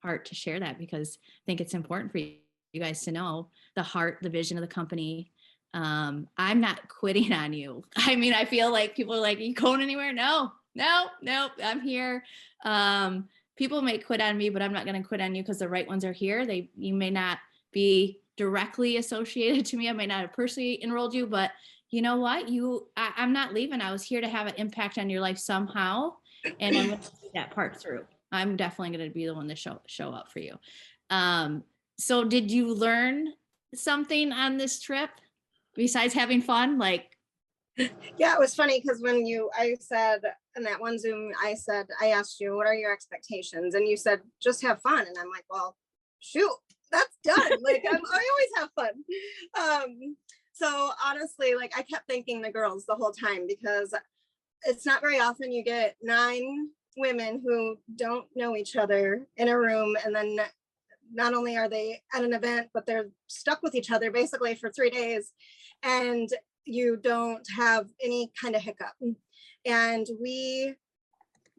heart to share that, because I think it's important for you guys to know the heart, the vision of the company. I'm not quitting on you. I mean, I feel like people are like, are you going anywhere? No, I'm here. People may quit on me, but I'm not going to quit on you, because the right ones are here. You may not be directly associated to me. I may not have personally enrolled you, but you know what? I'm not leaving. I was here to have an impact on your life somehow. And I'm going to see that part through. I'm definitely going to be the one to show up for you. So did you learn something on this trip besides having fun? Like, Yeah, it was funny because I said in that one Zoom, I asked you, what are your expectations? And you said, just have fun. And I'm like, well, shoot, that's done. Like, I always have fun. So honestly, like I kept thanking the girls the whole time, because it's not very often you get 9 women who don't know each other in a room, and then not only are they at an event, but they're stuck with each other basically for 3 days, and you don't have any kind of hiccup. And we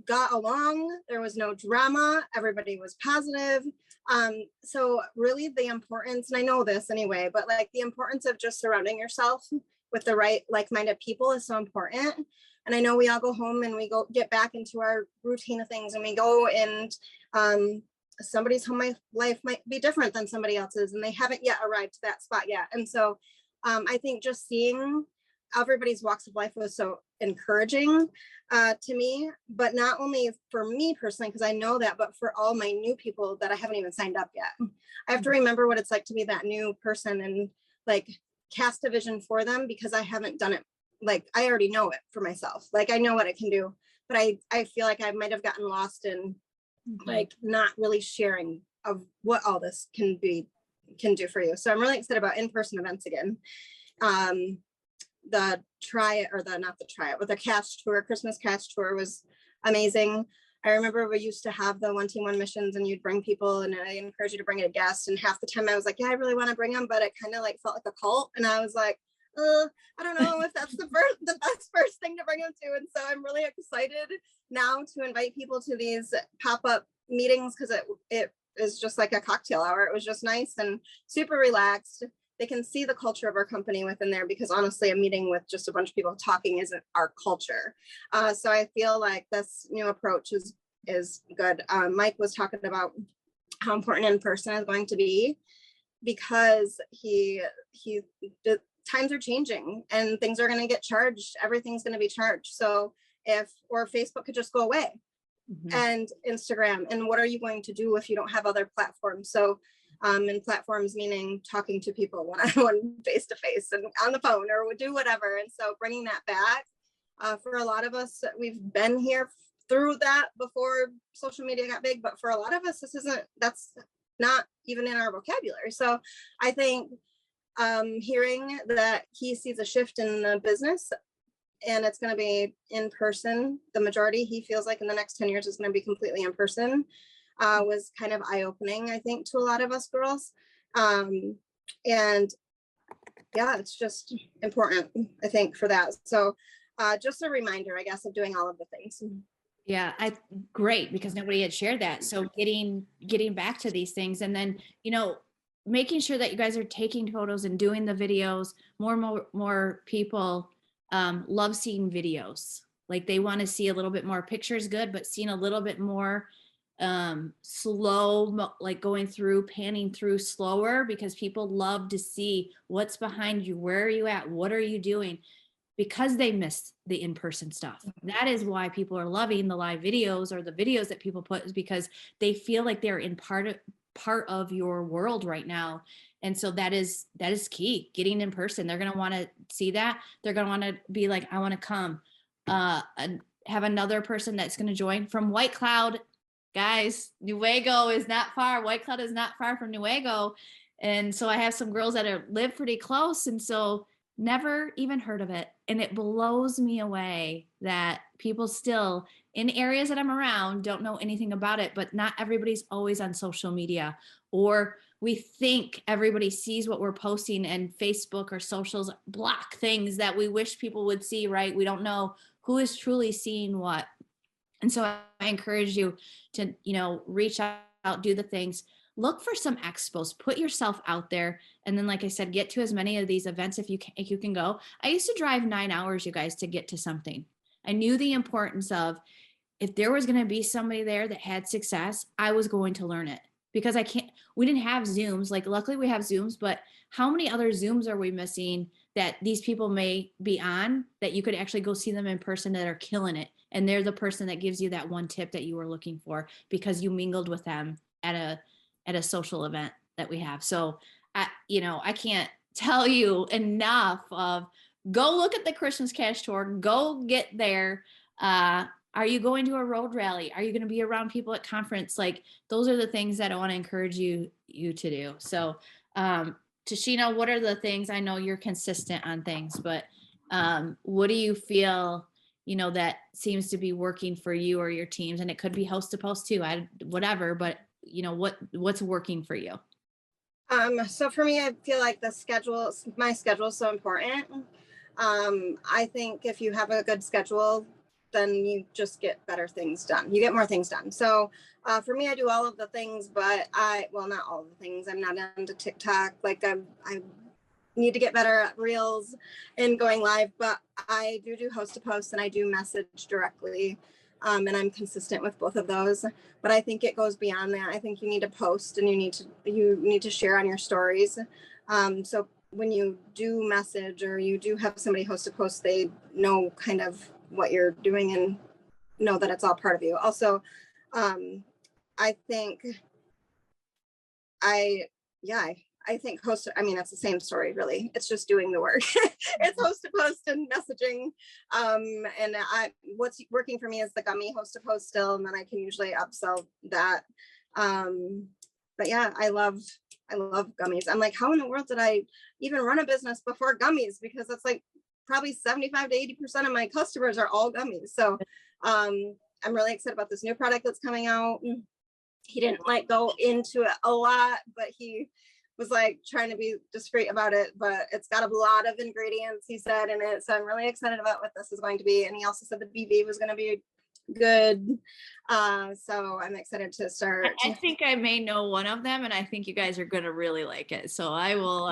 got along. There was no drama. Everybody was positive. So really the importance, and I know this anyway, but like the importance of just surrounding yourself with the right like-minded people is so important. And I know we all go home and we get back into our routine of things, and we go and somebody's home life might be different than somebody else's, and they haven't yet arrived to that spot yet. And so I think just seeing everybody's walks of life was so encouraging to me, but not only for me personally, because I know that, but for all my new people that I haven't even signed up yet. I have to remember what it's like to be that new person and like cast a vision for them because I haven't done it. Like I already know it for myself. Like I know what it can do, but I feel like I might have gotten lost in like not really sharing of what all this can do for you. So I'm really excited about in-person events again. The the cash tour, Christmas cash tour was amazing. I remember we used to have the 1 team 1 missions and you'd bring people and I encourage you to bring a guest. And half the time I was like, yeah, I really want to bring them, but it kind of like felt like a cult. And I was like, I don't know if that's the best first thing to bring them to. And so I'm really excited now to invite people to these pop-up meetings because it is just like a cocktail hour. It was just nice and super relaxed. They can see the culture of our company within there because honestly, a meeting with just a bunch of people talking isn't our culture. So I feel like this new approach is good. Mike was talking about how important in person is going to be because the times are changing and things are going to get charged. Everything's going to be charged. So or Facebook could just go away and Instagram. And what are you going to do if you don't have other platforms? So and platforms meaning talking to people one-on-one, face-to-face and on the phone or do whatever. And so bringing that back for a lot of us, we've been here through that before social media got big, but for a lot of us, that's not even in our vocabulary. So I think hearing that he sees a shift in the business and it's going to be in person, the majority he feels like in the next 10 years is going to be completely in person. Was kind of eye-opening, I think, to a lot of us girls. And yeah, it's just important, I think, for that. So just a reminder, I guess, of doing all of the things. Yeah, great, because nobody had shared that. So getting back to these things and then, making sure that you guys are taking photos and doing the videos. More people love seeing videos. Like they want to see a little bit more pictures, good, but seeing a little bit more slow, like panning through slower, because people love to see what's behind you, where are you at, what are you doing, because they miss the in-person stuff. That is why people are loving the live videos or the videos that people put, is because they feel like they're in part of your world right now. And so that is key, getting in person. They're going to want to see that. They're going to want to be like, I want to come and have another person that's going to join from White Cloud. Guys, Newaygo is not far. White Cloud is not far from Newaygo. And so I have some girls that live pretty close. And so never even heard of it. And it blows me away that people still in areas that I'm around don't know anything about it, but not everybody's always on social media, or we think everybody sees what we're posting, and Facebook or socials block things that we wish people would see, right? We don't know who is truly seeing what. And so I encourage you to, reach out, do the things, look for some expos, put yourself out there. And then, like I said, get to as many of these events if you can go. I used to drive 9 hours, you guys, to get to something. I knew the importance of, if there was going to be somebody there that had success, I was going to learn it, because we didn't have Zooms. Like, luckily we have Zooms, but how many other Zooms are we missing that these people may be on, that you could actually go see them in person, that are killing it? And they're the person that gives you that one tip that you were looking for because you mingled with them at a social event that we have. So I can't tell you enough of, go look at the Christmas Cash Tour, go get there. Are you going to a road rally? Are you going to be around people at conference? Like, those are the things that I want to encourage you to do. So, Tashina, what are the things? I know you're consistent on things, but what do you feel, that seems to be working for you or your teams? And it could be host to post too, whatever, but what's working for you? So for me, I feel like my schedule is so important. I think if you have a good schedule, then you just get better things done. You get more things done. So for me, I do all of the things, but not all of the things. I'm not into TikTok. Like I need to get better at reels and going live, but I do host to post, and I do message directly. And I'm consistent with both of those, but I think it goes beyond that. I think you need to post, and you need to share on your stories. So when you do message, or you do have somebody host a post, they know kind of what you're doing and know that it's all part of you. Also, I think I I think I mean, it's the same story, really. It's just doing the work. It's host to post and messaging. And what's working for me is the gummy host to post still, and then I can usually upsell that. But yeah, I love gummies. I'm like, how in the world did I even run a business before gummies? Because it's like probably 75 to 80% of my customers are all gummies. So I'm really excited about this new product that's coming out. He didn't like go into it a lot, but he was like trying to be discreet about it, but it's got a lot of ingredients, he said, in it. So I'm really excited about what this is going to be. And he also said the BV was going to be good. So I'm excited to start. I think I may know one of them, and I think you guys are going to really like it. So I will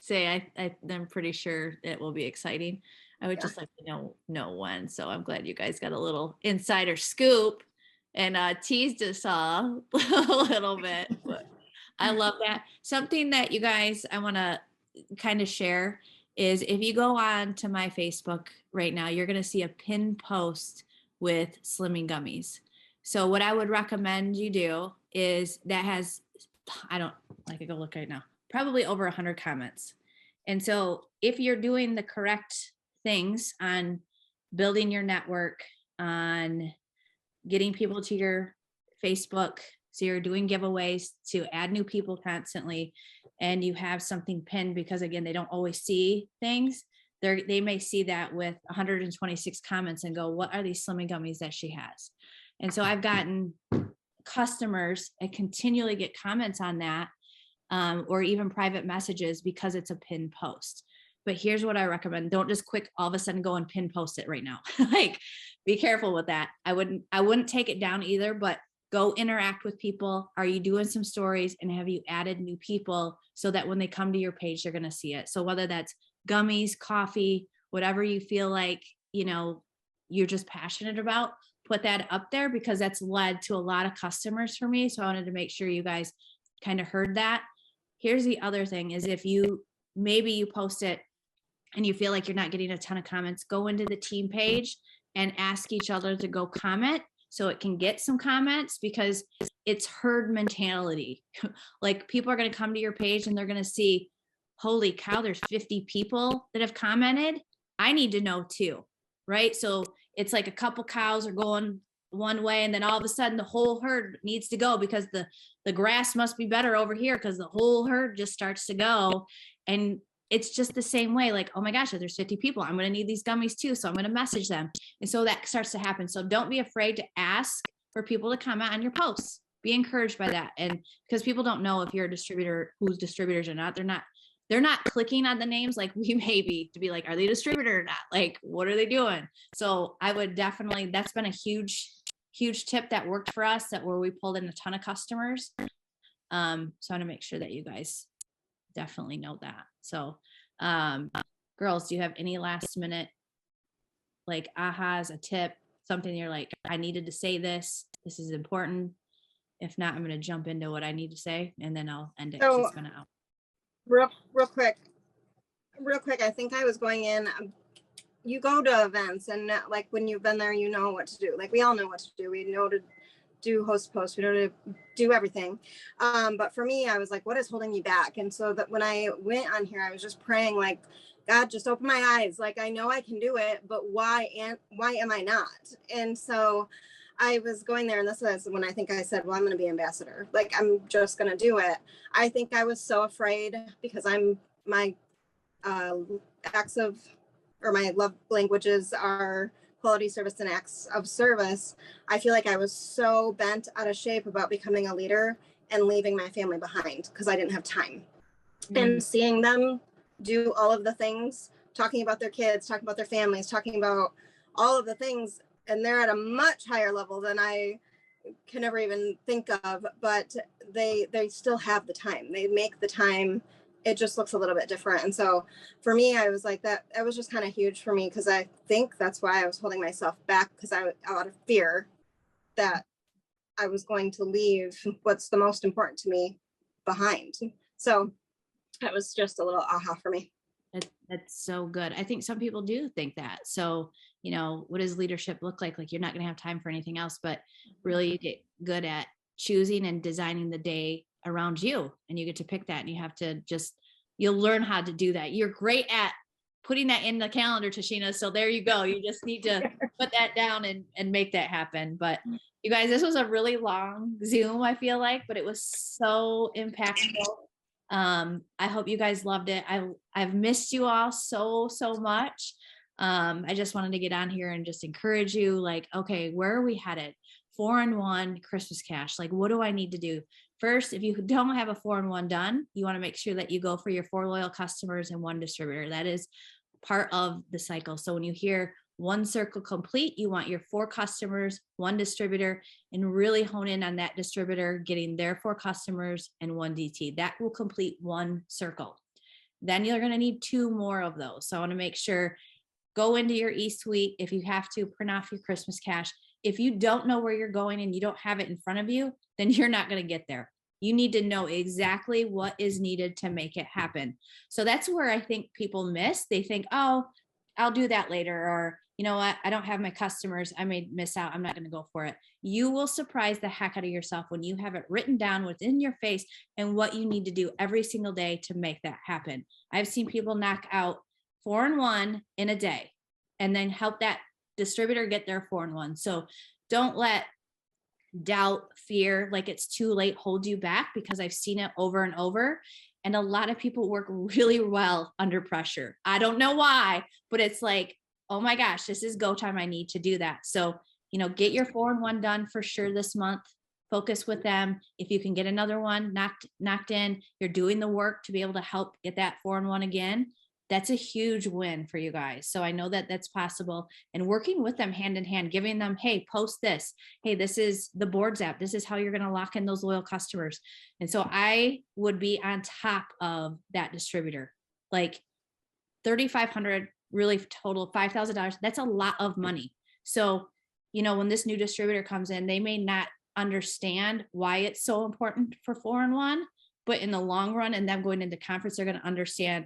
say I'm pretty sure it will be exciting. I would just like to know when. So I'm glad you guys got a little insider scoop and teased us all a little bit. But I love that. Something that you guys, I want to kind of share is if you go on to my Facebook right now, you're going to see a pinned post with Slimming Gummies. So what I would recommend you do is that has, I could go look right now, probably over 100 comments. And so if you're doing the correct things on building your network, on getting people to your Facebook, so you're doing giveaways to add new people constantly, and you have something pinned, because again, they don't always see things. They may see that with 126 comments and go, what are these Slimming Gummies that she has? And so I've gotten customers and continually get comments on that, or even private messages because it's a pinned post. But here's what I recommend. Don't just quick all of a sudden go and pin post it right now. Like, be careful with that. I wouldn't take it down either, but go interact with people. Are you doing some stories, and have you added new people so that when they come to your page, they're going to see it? So whether that's gummies, coffee, whatever you feel like, you're just passionate about, put that up there, because that's led to a lot of customers for me. So I wanted to make sure you guys kind of heard that. Here's the other thing is, if maybe you post it and you feel like you're not getting a ton of comments, go into the team page and ask each other to go comment so it can get some comments, because it's herd mentality. Like, people are going to come to your page and they're going to see, holy cow, there's 50 people that have commented. I need to know too, right? So it's like a couple cows are going one way, and then all of a sudden the whole herd needs to go, because the grass must be better over here, because the whole herd just starts to go. And it's just the same way, like, oh my gosh, if there's 50 people, I'm going to need these gummies too. So I'm going to message them. And so that starts to happen. So don't be afraid to ask for people to comment on your posts. Be encouraged by that. And because people don't know if you're a distributor, who's distributors or not, they're not clicking on the names like we may be, to be like, are they a distributor or not? Like, what are they doing? So I would definitely, that's been a huge tip that worked for us, where we pulled in a ton of customers. So I want to make sure that you guys definitely know that. So girls, do you have any last minute like ahas, a tip, something you're like, I needed to say this is important? If not, I'm going to jump into what I need to say, and then I'll end it. So, it's going to out. Real quick, I think I was going in, you go to events, and like, when you've been there, you know what to do. Like, we all know what to do. We know to do host posts, we know to do everything. But for me, I was like, what is holding me back? And so that when I went on here, I was just praying, like, God, just open my eyes. Like, I know I can do it, but why am I not? And so I was going there, and this is when I think I said, well, I'm going to be ambassador. Like, I'm just going to do it. I think I was so afraid, because my my love languages are quality service and acts of service. I feel like I was so bent out of shape about becoming a leader and leaving my family behind, because I didn't have time. And seeing them do all of the things, talking about their kids, talking about their families, talking about all of the things, and they're at a much higher level than I can never even think of, but they still have the time. They make the time. It just looks a little bit different. And so for me, I was like, that was just kind of huge for me, because I think that's why I was holding myself back, because I was out of fear that I was going to leave what's the most important to me behind. So that was just a little aha for me. That's so good. I think some people do think that. So, what does leadership look like? Like, you're not going to have time for anything else, but really you get good at choosing and designing the day around you, and you get to pick that, and you have to you'll learn how to do that. You're great at putting that in the calendar, Tashina. So there you go. You just need to put that down and make that happen. But you guys, this was a really long Zoom, I feel like, but it was so impactful. I hope you guys loved it. I've missed you all so much. I just wanted to get on here and just encourage you, like, okay, where are we headed? 4-in-1 Christmas cash. Like, what do I need to do? First, if you don't have a 4-in-1 done, you want to make sure that you go for your 4 loyal customers and 1 distributor. That is part of the cycle. So when you hear 1 circle complete, you want your 4 customers, 1 distributor, and really hone in on that distributor getting their 4 customers and 1 DT. That will complete 1 circle. Then you're going to need 2 more of those. So I want to make sure, go into your eSuite. If you have to, print off your Christmas cash. If you don't know where you're going and you don't have it in front of you, then you're not going to get there. You need to know exactly what is needed to make it happen. So that's where I think people miss. They think, oh, I'll do that later. Or, you know what, I don't have my customers. I may miss out. I'm not going to go for it. You will surprise the heck out of yourself when you have it written down within your face and what you need to do every single day to make that happen. I've seen people knock out 4-in-1 in a day and then help that distributor get their 4-in-1. So don't let doubt, fear, like it's too late hold you back, because I've seen it over and over. And a lot of people work really well under pressure. I don't know why, but it's like, oh my gosh, this is go time. I need to do that. So, you know, get your 4-in-1 done for sure this month. Focus with them. If you can get another one knocked in, you're doing the work to be able to help get that 4-in-1 again. That's a huge win for you guys. So I know that that's possible, and working with them hand in hand, giving them, hey, post this. Hey, this is the boards app. This is how you're going to lock in those loyal customers. And so I would be on top of that distributor, like $3,500, really total $5,000. That's a lot of money. So, you know, when this new distributor comes in, they may not understand why it's so important for 4-in-1, but in the long run, and them going into conference, they're going to understand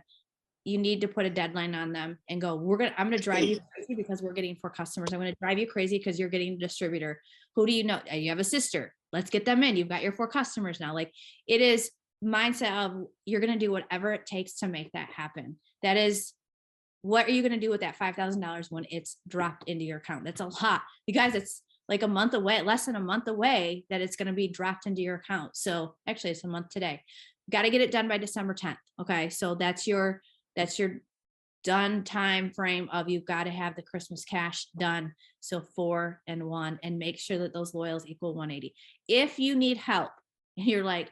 you need to put a deadline on them and go, I'm going to drive you crazy because we're getting 4 customers. I'm going to drive you crazy because you're getting a distributor. Who do you know? You have a sister. Let's get them in. You've got your 4 customers now. Like, it is mindset of you're going to do whatever it takes to make that happen. That is, what are you going to do with that $5,000 when it's dropped into your account? That's a lot. You guys, it's like a month away, less than a month away, that it's going to be dropped into your account. So actually it's a month today. Got to get it done by December 10th. Okay. So that's your done time frame of, you've got to have the Christmas cash done. So 4-in-1, and make sure that those loyals equal 180. If you need help and you're like,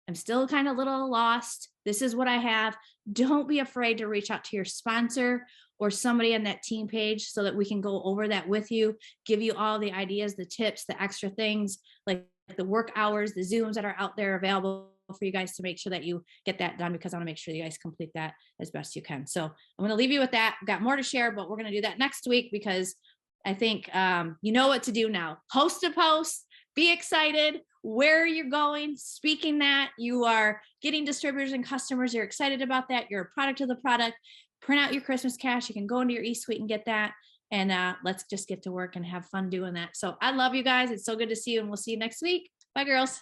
I'm still kind of a little lost, this is what I have, don't be afraid to reach out to your sponsor or somebody on that team page so that we can go over that with you, give you all the ideas, the tips, the extra things, like the work hours, the Zooms that are out there available for you guys to make sure that you get that done, because I want to make sure you guys complete that as best you can. So I'm going to leave you with that. I've got more to share, but we're going to do that next week, because I think you know what to do now. Post a post, be excited where you're going, speaking that you are getting distributors and customers. You're excited about that. You're a product of the product. Print out your Christmas cash. You can go into your eSuite and get that. And let's just get to work and have fun doing that. So I love you guys. It's so good to see you, and we'll see you next week. Bye, girls.